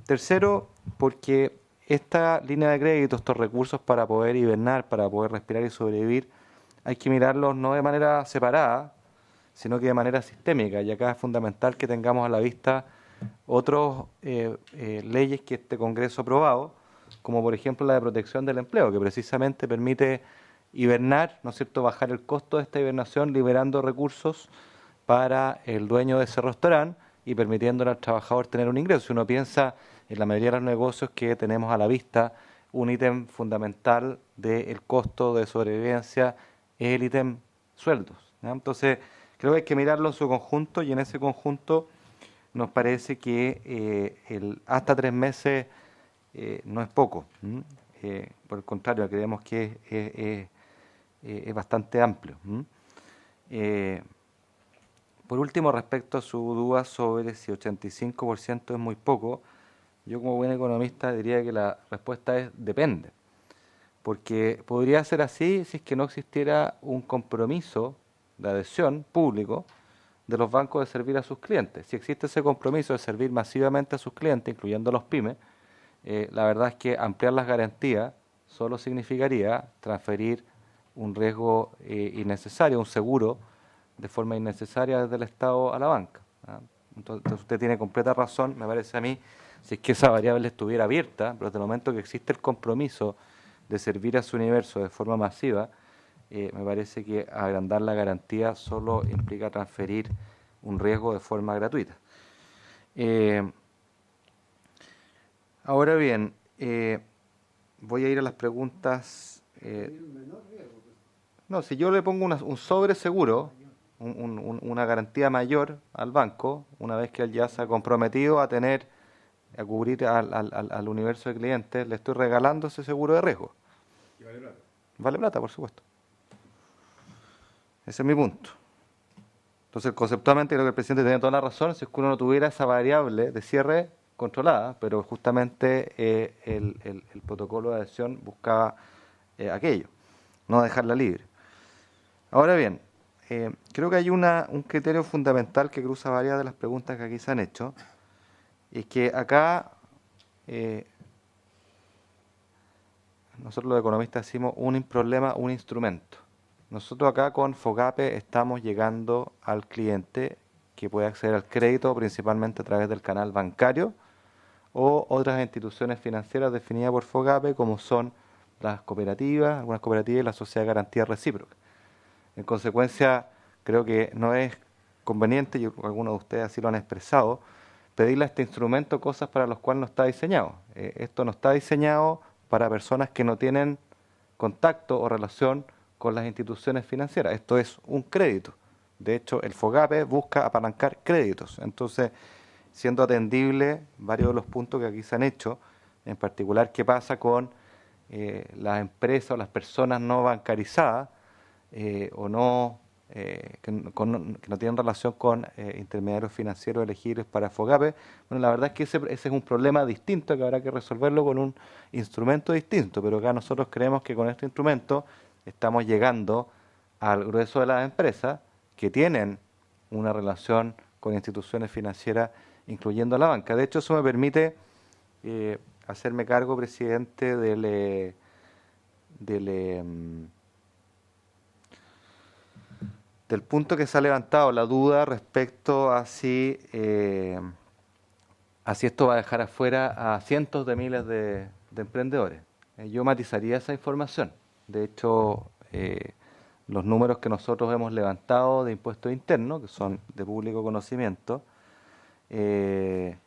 Tercero, porque esta línea de crédito, estos recursos para poder hibernar, para poder respirar y sobrevivir, hay que mirarlos no de manera separada, sino que de manera sistémica. Y acá es fundamental que tengamos a la vista otras leyes que este Congreso ha aprobado, como por ejemplo la de protección del empleo, que precisamente permite hibernar, ¿no es cierto?, bajar el costo de esta hibernación, liberando recursos para el dueño de ese restaurante y permitiéndole al trabajador tener un ingreso. Si uno piensa en la mayoría de los negocios que tenemos a la vista, un ítem fundamental del costo de sobrevivencia es el ítem sueldos, ¿no? Entonces, creo que hay que mirarlo en su conjunto y en ese conjunto nos parece que el hasta 3 meses no es poco. Por el contrario, creemos que es bastante amplio. Por último, respecto a su duda sobre si 85% es muy poco, yo como buen economista diría que la respuesta es depende. Porque podría ser así si es que no existiera un compromiso de adhesión público de los bancos de servir a sus clientes. Si existe ese compromiso de servir masivamente a sus clientes, incluyendo los pymes, la verdad es que ampliar las garantías solo significaría transferir un riesgo innecesario, un seguro, de forma innecesaria desde el Estado a la banca. Entonces usted tiene completa razón, me parece a mí, si es que esa variable estuviera abierta, pero desde el momento que existe el compromiso de servir a su universo de forma masiva, me parece que agrandar la garantía solo implica transferir un riesgo de forma gratuita. Ahora bien, voy a ir a las preguntas. No, si yo le pongo un sobre seguro, una garantía mayor al banco, una vez que él ya se ha comprometido a cubrir al universo de clientes, le estoy regalando ese seguro de riesgo. ¿Y vale plata? Vale plata, por supuesto. Ese es mi punto. Entonces, conceptualmente creo que el presidente tiene toda la razón si es que uno no tuviera esa variable de cierre controlada, pero justamente el protocolo de adhesión buscaba aquello, no dejarla libre. Ahora bien, creo que hay un criterio fundamental que cruza varias de las preguntas que aquí se han hecho, y que acá nosotros los economistas decimos un problema, un instrumento. Nosotros acá con FOGAPE estamos llegando al cliente que puede acceder al crédito principalmente a través del canal bancario o otras instituciones financieras definidas por FOGAPE como son las cooperativas, algunas cooperativas y la Sociedad de Garantía Recíproca. En consecuencia, creo que no es conveniente, y algunos de ustedes así lo han expresado, pedirle a este instrumento cosas para las cuales no está diseñado. Esto no está diseñado para personas que no tienen contacto o relación con las instituciones financieras. Esto es un crédito. De hecho, el FOGAPE busca apalancar créditos. Entonces, siendo atendible varios de los puntos que aquí se han hecho, en particular qué pasa con las empresas o las personas no bancarizadas o no que no tienen relación con intermediarios financieros elegibles para FOGAPE. Bueno, la verdad es que ese es un problema distinto que habrá que resolverlo con un instrumento distinto, pero acá nosotros creemos que con este instrumento estamos llegando al grueso de las empresas que tienen una relación con instituciones financieras, incluyendo a la banca. De hecho, eso me permite hacerme cargo, presidente, del punto que se ha levantado, la duda respecto a si esto va a dejar afuera a cientos de miles de emprendedores. Yo matizaría esa información. De hecho, los números que nosotros hemos levantado de impuestos internos, que son de público conocimiento, hay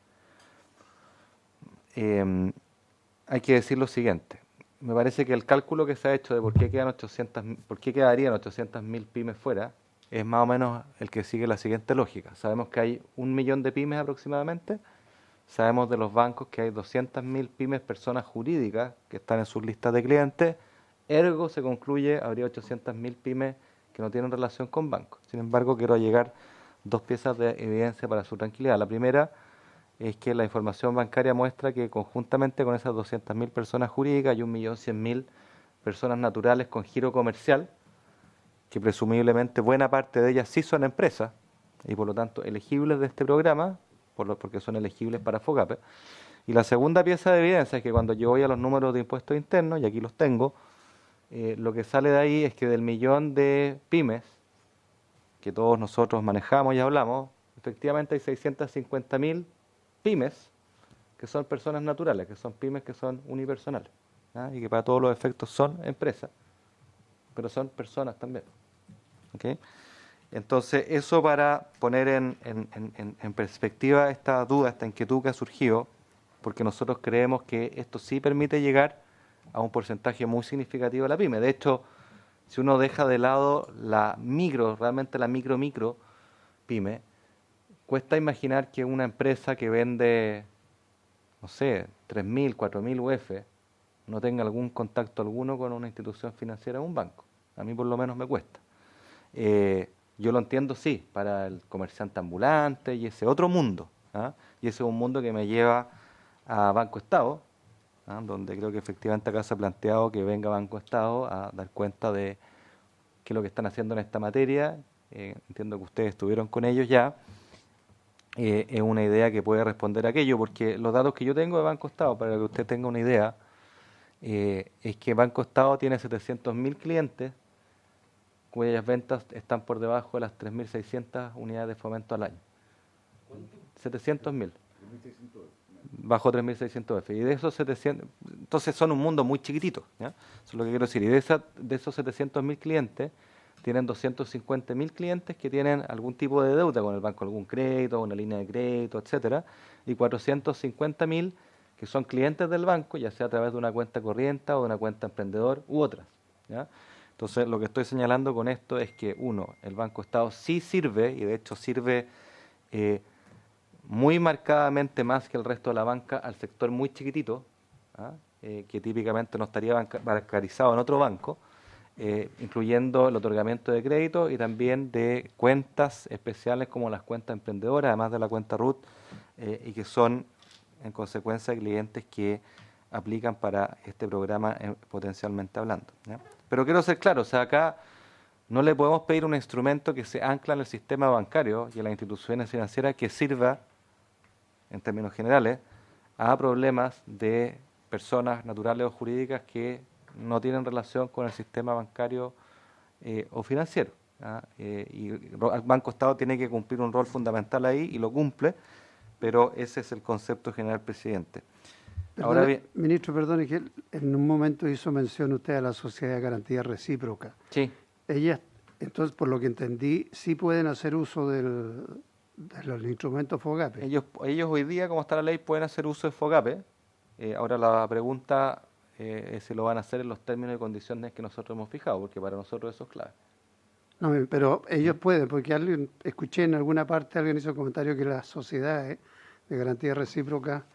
que decir lo siguiente. Me parece que el cálculo que se ha hecho de por qué quedarían 800.000 pymes fuera es más o menos el que sigue la siguiente lógica. Sabemos que hay 1 millón de pymes aproximadamente. Sabemos de los bancos que hay 200.000 pymes, personas jurídicas, que están en sus listas de clientes. Ergo, se concluye, habría 800.000 pymes que no tienen relación con bancos. Sin embargo, quiero llegar 2 piezas de evidencia para su tranquilidad. La primera es que la información bancaria muestra que conjuntamente con esas 200.000 personas jurídicas hay 1.100.000 personas naturales con giro comercial, que presumiblemente buena parte de ellas sí son empresas y por lo tanto elegibles de este programa, porque son elegibles para FOGAPE. Y la segunda pieza de evidencia es que cuando yo voy a los números de impuestos internos, y aquí los tengo, lo que sale de ahí es que del millón de pymes que todos nosotros manejamos y hablamos, efectivamente hay 650.000 pymes que son personas naturales, que son pymes que son unipersonales, y que para todos los efectos son empresas, pero son personas también. ¿Okay? Entonces, eso para poner en perspectiva esta duda, esta inquietud que ha surgido, porque nosotros creemos que esto sí permite llegar a un porcentaje muy significativo de la pyme. De hecho, si uno deja de lado la realmente la micro pyme, cuesta imaginar que una empresa que vende, no sé, 3.000, 4.000 UF, no tenga algún contacto alguno con una institución financiera o un banco. A mí por lo menos me cuesta. Yo lo entiendo, sí, para el comerciante ambulante y ese otro mundo. Y ese es un mundo que me lleva a Banco Estado, donde creo que efectivamente acá se ha planteado que venga Banco Estado a dar cuenta de qué es lo que están haciendo en esta materia. Entiendo que ustedes estuvieron con ellos ya. es una idea que puede responder a aquello, porque los datos que yo tengo de Banco Estado, para que usted tenga una idea, es que Banco Estado tiene 700.000 clientes cuyas ventas están por debajo de las 3.600 unidades de fomento al año. 700.000. Bajo 3.600 F. Y de esos 700, entonces son un mundo muy chiquitito, ¿ya? Eso es lo que quiero decir. Y de esos 700.000 clientes, tienen 250.000 clientes que tienen algún tipo de deuda con el banco, algún crédito, una línea de crédito, etcétera, y 450.000 que son clientes del banco, ya sea a través de una cuenta corriente o de una cuenta emprendedor u otras, ¿ya? Entonces, lo que estoy señalando con esto es que, uno, el Banco Estado sí sirve, y de hecho sirve muy marcadamente más que el resto de la banca al sector muy chiquitito, ¿ah? Que típicamente no estaría bancarizado en otro banco, incluyendo el otorgamiento de crédito y también de cuentas especiales como las cuentas emprendedoras, además de la cuenta RUT, y que son, en consecuencia, clientes que aplican para este programa potencialmente hablando, ¿ya? Pero quiero ser claro, o sea, acá no le podemos pedir un instrumento que se ancla en el sistema bancario y en las instituciones financieras que sirva, en términos generales, a problemas de personas naturales o jurídicas que no tienen relación con el sistema bancario o financiero, ¿ah? Y el Banco Estado tiene que cumplir un rol fundamental ahí y lo cumple, pero ese es el concepto general, presidente. Ahora bien, ministro, perdone que en un momento hizo mención usted a la Sociedad de Garantía Recíproca. Sí. Ellas, entonces, por lo que entendí, sí pueden hacer uso de los instrumentos FOGAPE. Ellos hoy día, como está la ley, pueden hacer uso de FOGAPE. Ahora la pregunta es si lo van a hacer en los términos y condiciones que nosotros hemos fijado, porque para nosotros eso es clave. No, pero ellos pueden, porque escuché en alguna parte, alguien hizo el comentario que las sociedades de garantía recíproca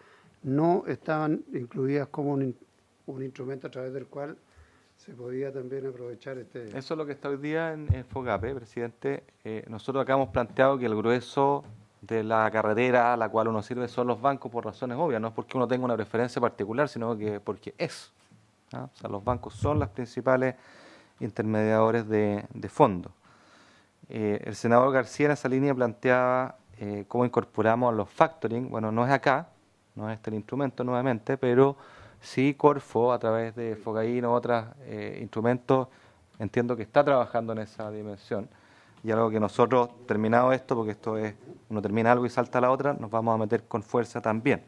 no estaban incluidas como un instrumento a través del cual se podía también aprovechar este... Eso es lo que está hoy día en FOGAPE, presidente. Nosotros acá hemos planteado que el grueso de la carretera a la cual uno sirve son los bancos por razones obvias, no es porque uno tenga una preferencia particular, sino que porque es, ¿no? O sea, los bancos son los principales intermediadores de fondo. El senador García en esa línea planteaba cómo incorporamos a los factoring. Bueno, no es acá, no es este el instrumento nuevamente, pero sí Corfo, a través de FOGAIN o otros instrumentos, entiendo que está trabajando en esa dimensión. Y algo que nosotros, terminado esto, porque esto es, uno termina algo y salta a la otra, nos vamos a meter con fuerza también.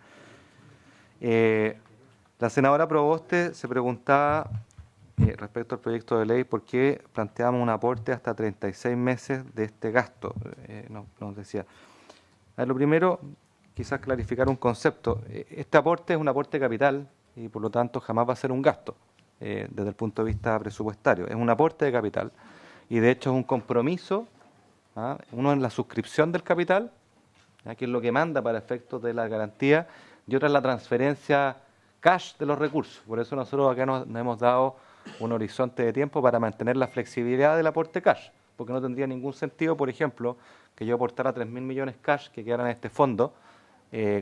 La senadora Proboste se preguntaba respecto al proyecto de ley por qué planteamos un aporte hasta 36 meses de este gasto, nos decía. A ver, lo primero, quizás clarificar un concepto. Este aporte es un aporte capital y por lo tanto jamás va a ser un gasto desde el punto de vista presupuestario. Es un aporte de capital y de hecho es un compromiso, ¿ah? Uno en la suscripción del capital, ¿ah? Que es lo que manda para efectos de la garantía, y otra es la transferencia cash de los recursos. Por eso nosotros acá nos hemos dado un horizonte de tiempo para mantener la flexibilidad del aporte cash, porque no tendría ningún sentido, por ejemplo, que yo aportara 3.000 millones cash que quedaran en este fondo,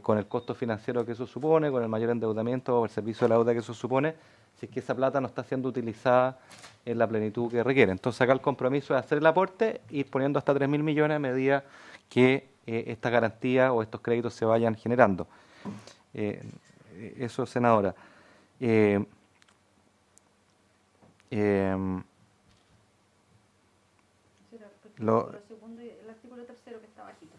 con el costo financiero que eso supone, con el mayor endeudamiento o el servicio de la deuda que eso supone, si es que esa plata no está siendo utilizada en la plenitud que requiere. Entonces acá el compromiso es hacer el aporte y ir poniendo hasta 3.000 millones a medida que esta garantía o estos créditos se vayan generando. Eso, senadora. El artículo tercero que está bajito.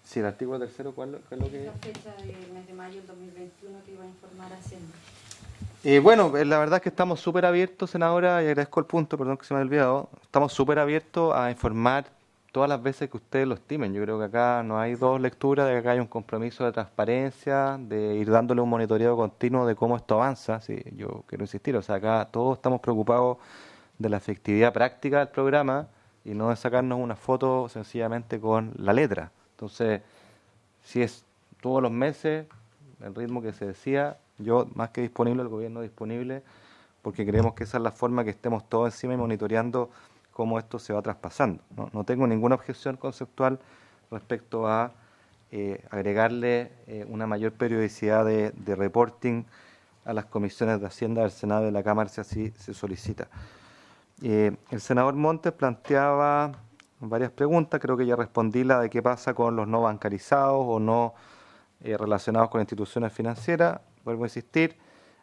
Sí, el artículo tercero, ¿cuál es lo que...? La fecha del mes de mayo del 2021 que iba a informar a Hacienda. Bueno, la verdad es que estamos súper abiertos, senadora, y agradezco el punto, perdón que se me ha olvidado, estamos súper abiertos a informar todas las veces que ustedes lo estimen. Yo creo que acá no hay dos lecturas, de que acá hay un compromiso de transparencia, de ir dándole un monitoreo continuo de cómo esto avanza. Sí, yo quiero insistir, o sea, acá todos estamos preocupados de la efectividad práctica del programa y no de sacarnos una foto sencillamente con la letra. Entonces, si es todos los meses, el ritmo que se decía, yo más que disponible, el gobierno disponible, porque creemos que esa es la forma que estemos todos encima y monitoreando cómo esto se va traspasando. No tengo ninguna objeción conceptual respecto a agregarle una mayor periodicidad de reporting a las comisiones de Hacienda del Senado y de la Cámara si así se solicita. El senador Montes planteaba varias preguntas. Creo que ya respondí la de qué pasa con los no bancarizados o no relacionados con instituciones financieras. Vuelvo a insistir,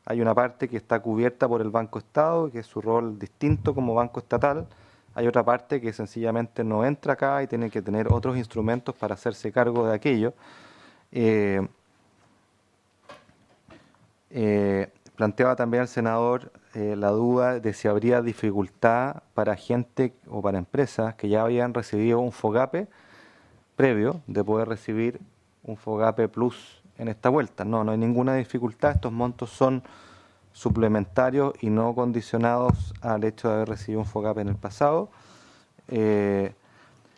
hay una parte que está cubierta por el Banco Estado, que es su rol distinto como banco estatal. Hay otra parte que sencillamente no entra acá y tiene que tener otros instrumentos para hacerse cargo de aquello. Planteaba también el senador la duda de si habría dificultad para gente o para empresas que ya habían recibido un FOGAPE previo de poder recibir un FOGAPE Plus en esta vuelta. No hay ninguna dificultad. Estos montos son suplementarios y no condicionados al hecho de haber recibido un FOGAPE en el pasado.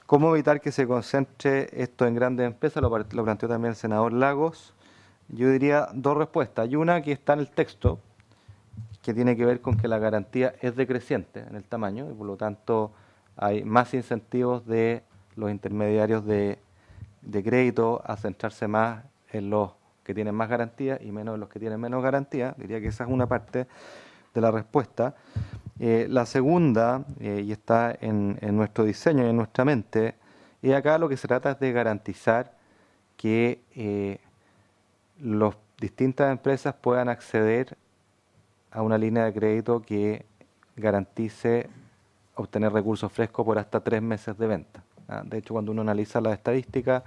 ¿Cómo evitar que se concentre esto en grandes empresas? Lo planteó también el senador Lagos. Yo diría dos respuestas. Hay una que está en el texto, que tiene que ver con que la garantía es decreciente en el tamaño y por lo tanto hay más incentivos de los intermediarios de crédito a centrarse más en los que tienen más garantía y menos en los que tienen menos garantía. Diría que esa es una parte de la respuesta. La segunda, y está en nuestro diseño y en nuestra mente, y acá lo que se trata es de garantizar que las distintas empresas puedan acceder a una línea de crédito que garantice obtener recursos frescos por hasta 3 meses de venta. De hecho, cuando uno analiza las estadísticas,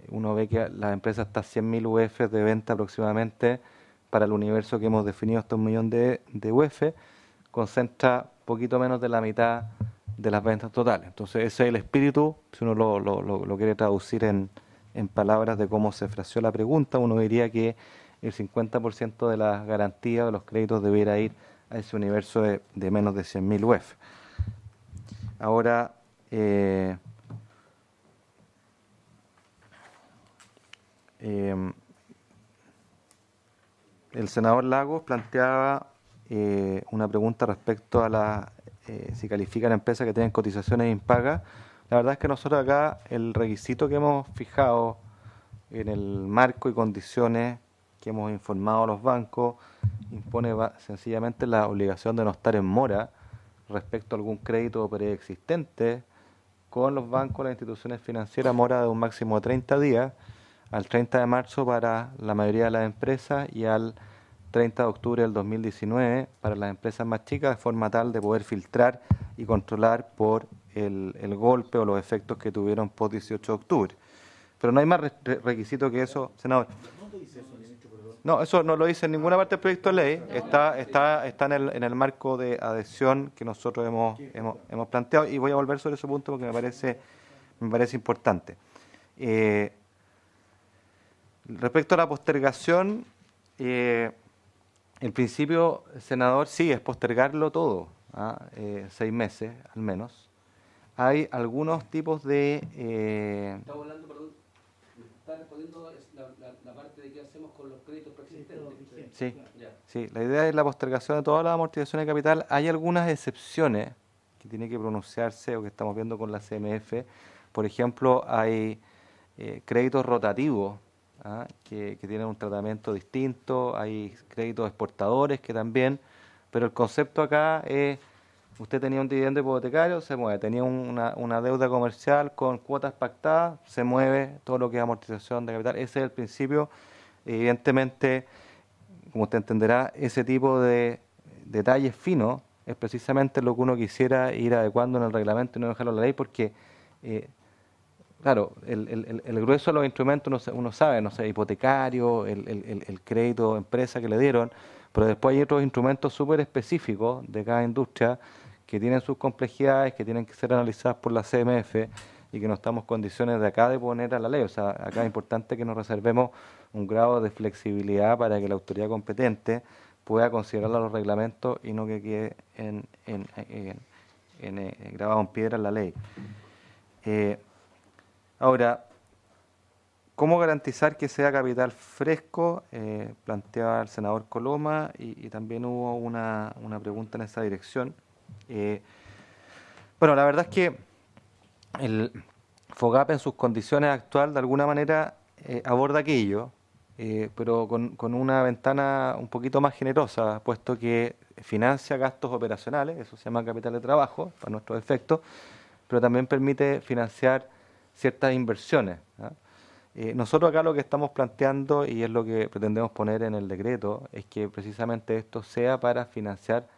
uno ve que las empresas hasta 100.000 UF de venta aproximadamente para el universo que hemos definido, estos 1 millón de UF, concentra poquito menos de la mitad de las ventas totales. Entonces, ese es el espíritu, si uno lo quiere traducir en palabras de cómo se fraseó la pregunta, uno diría que el 50% de las garantías de los créditos debiera ir a ese universo de menos de 100.000 UF. Ahora, el senador Lagos planteaba una pregunta respecto a si califican empresas que tienen cotizaciones impagas. La verdad es que nosotros acá el requisito que hemos fijado en el marco y condiciones que hemos informado a los bancos impone sencillamente la obligación de no estar en mora respecto a algún crédito preexistente con los bancos, las instituciones financieras, mora de un máximo de 30 días, al 30 de marzo para la mayoría de las empresas y al 30 de octubre del 2019 para las empresas más chicas, de forma tal de poder filtrar y controlar por el golpe o los efectos que tuvieron post 18 de octubre. Pero no hay más requisito que eso, senador. No, eso no lo dice en ninguna parte del proyecto de ley, está en el marco de adhesión que nosotros hemos planteado, y voy a volver sobre ese punto porque me parece importante. Respecto a la postergación, el principio, senador, sí, es postergarlo todo, 6 meses al menos. Hay algunos tipos de... Estamos hablando, perdón, está respondiendo la parte de qué hacemos con los créditos preexistentes. Sí, la idea es la postergación de todas las amortizaciones de capital. Hay algunas excepciones que tiene que pronunciarse o que estamos viendo con la CMF. Por ejemplo, hay créditos rotativos que tienen un tratamiento distinto, hay créditos exportadores que también, pero el concepto acá es, usted tenía un dividendo hipotecario, se mueve, tenía una deuda comercial con cuotas pactadas, se mueve todo lo que es amortización de capital. Ese es el principio. Evidentemente, como usted entenderá, ese tipo de detalles finos es precisamente lo que uno quisiera ir adecuando en el reglamento y no dejarlo en la ley, porque claro, el grueso de los instrumentos uno sabe, no sé, hipotecario, el crédito empresa que le dieron, pero después hay otros instrumentos súper específicos de cada industria que tienen sus complejidades, que tienen que ser analizadas por la CMF y que no estamos en condiciones de acá de poner a la ley. O sea, acá es importante que nos reservemos un grado de flexibilidad para que la autoridad competente pueda considerar los reglamentos y no que quede grabado en piedra en la ley. Ahora, ¿cómo garantizar que sea capital fresco? Planteaba el senador Coloma y también hubo una pregunta en esa dirección. Bueno, la verdad es que el FOGAPE en sus condiciones actuales de alguna manera aborda aquello, pero con una ventana un poquito más generosa, puesto que financia gastos operacionales, eso se llama capital de trabajo para nuestros efectos, pero también permite financiar ciertas inversiones. Nosotros acá lo que estamos planteando, y es lo que pretendemos poner en el decreto, es que precisamente esto sea para financiar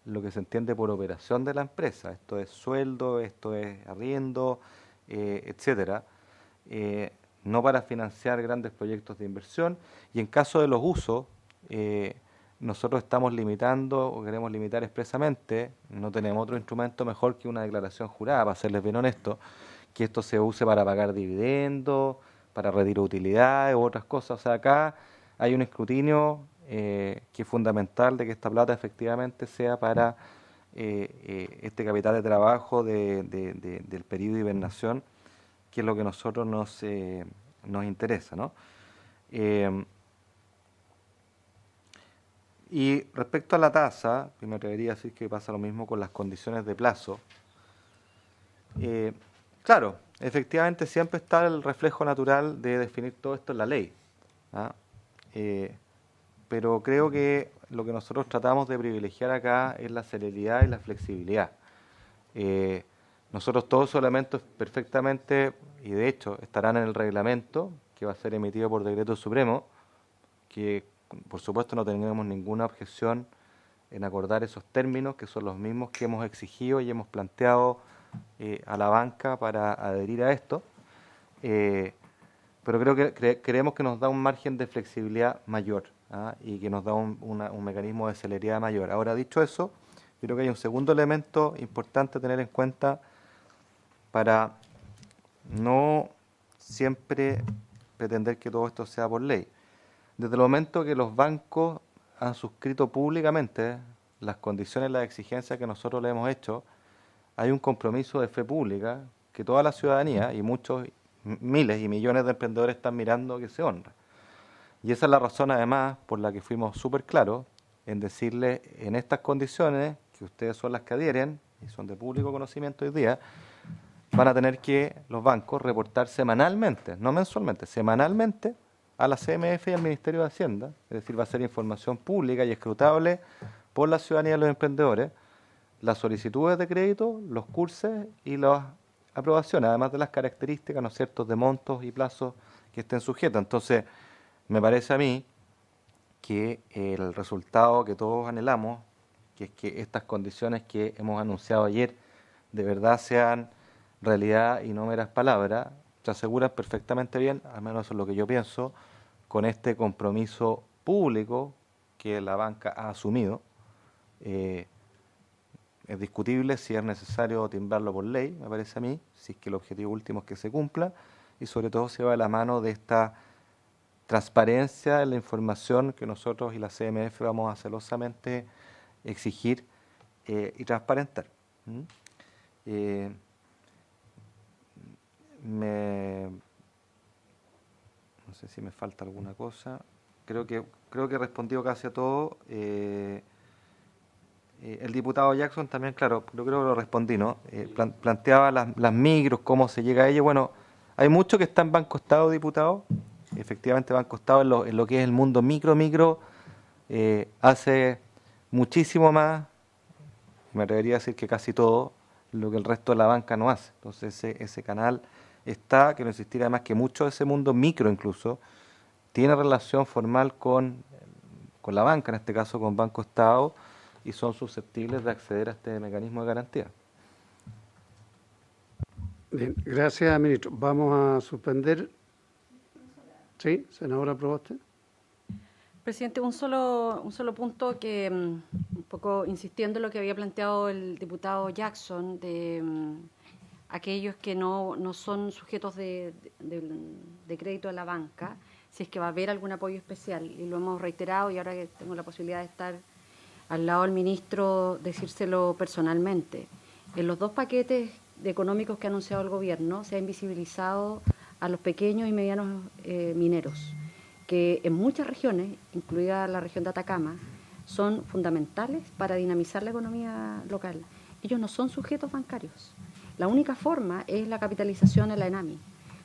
lo que se entiende por operación de la empresa. Esto es sueldo, esto es arriendo, etcétera. No para financiar grandes proyectos de inversión. Y en caso de los usos, nosotros estamos limitando o queremos limitar expresamente, no tenemos otro instrumento mejor que una declaración jurada, para serles bien honestos, que esto se use para pagar dividendos, para retiro de utilidades u otras cosas. O sea, acá hay un escrutinio que es fundamental de que esta plata efectivamente sea para este capital de trabajo del periodo de hibernación, que es lo que a nosotros nos interesa, ¿no? Y respecto a la tasa, me atrevería a decir que pasa lo mismo con las condiciones de plazo. Claro, efectivamente siempre está el reflejo natural de definir todo esto en la ley, ¿ah? Pero creo que lo que nosotros tratamos de privilegiar acá es la celeridad y la flexibilidad. Nosotros todos esos elementos perfectamente, y de hecho estarán en el reglamento, que va a ser emitido por decreto supremo, que por supuesto no tenemos ninguna objeción en acordar esos términos, que son los mismos que hemos exigido y hemos planteado a la banca para adherir a esto. Pero creo que creemos que nos da un margen de flexibilidad mayor, ¿ah? Y que nos da un mecanismo de celeridad mayor. Ahora, dicho eso, creo que hay un segundo elemento importante a tener en cuenta para no siempre pretender que todo esto sea por ley. Desde el momento que los bancos han suscrito públicamente las condiciones, las exigencias que nosotros le hemos hecho, hay un compromiso de fe pública que toda la ciudadanía y muchos, miles y millones de emprendedores están mirando que se honra. Y esa es la razón, además, por la que fuimos súper claros en decirle en estas condiciones, que ustedes son las que adhieren y son de público conocimiento hoy día, van a tener que los bancos reportar semanalmente, no mensualmente, semanalmente a la CMF y al Ministerio de Hacienda, es decir, va a ser información pública y escrutable por la ciudadanía y los emprendedores, las solicitudes de crédito, los cursos y las aprobaciones, además de las características, ¿no es cierto?, de montos y plazos que estén sujetos. Entonces, me parece a mí que el resultado que todos anhelamos, que es que estas condiciones que hemos anunciado ayer de verdad sean realidad y no meras palabras, se aseguran perfectamente bien, al menos eso es lo que yo pienso, con este compromiso público que la banca ha asumido. Es discutible si es necesario timbrarlo por ley, me parece a mí, si es que el objetivo último es que se cumpla, y sobre todo se va de la mano de esta transparencia en la información que nosotros y la CMF vamos a celosamente exigir y transparentar. No sé si me falta alguna cosa. Creo que he respondido casi a todo. El diputado Jackson también, claro, yo creo que lo respondí, ¿no? Planteaba las micros, cómo se llega a ello. Bueno, hay mucho que está en Banco Estado, diputado. Efectivamente, Banco Estado en lo que es el mundo micro, hace muchísimo más, me atrevería a decir que casi todo, lo que el resto de la banca no hace. Entonces ese canal está, quiero insistir además que mucho de ese mundo micro incluso tiene relación formal con la banca, en este caso con Banco Estado, y son susceptibles de acceder a este mecanismo de garantía. Bien, gracias, ministro. Vamos a suspender. Sí, senadora Proboste. Presidente, un solo punto que, un poco insistiendo en lo que había planteado el diputado Jackson, de aquellos que no son sujetos de crédito a la banca, si es que va a haber algún apoyo especial, y lo hemos reiterado, y ahora que tengo la posibilidad de estar al lado del ministro, decírselo personalmente. En los dos paquetes económicos que ha anunciado el gobierno se ha invisibilizado a los pequeños y medianos mineros, que en muchas regiones, incluida la región de Atacama, son fundamentales para dinamizar la economía local. Ellos no son sujetos bancarios. La única forma es la capitalización en la ENAMI,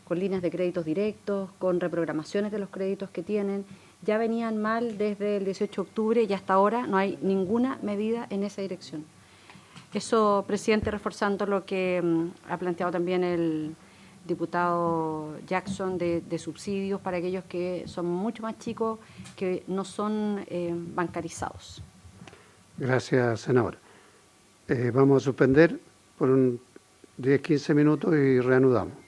con líneas de créditos directos, con reprogramaciones de los créditos que tienen. Ya venían mal desde el 18 de octubre y hasta ahora no hay ninguna medida en esa dirección. Eso, presidente, reforzando lo que ha planteado también el diputado Jackson de subsidios para aquellos que son mucho más chicos, que no son bancarizados. Gracias, senadora. Vamos a suspender por un 10-15 minutos y reanudamos.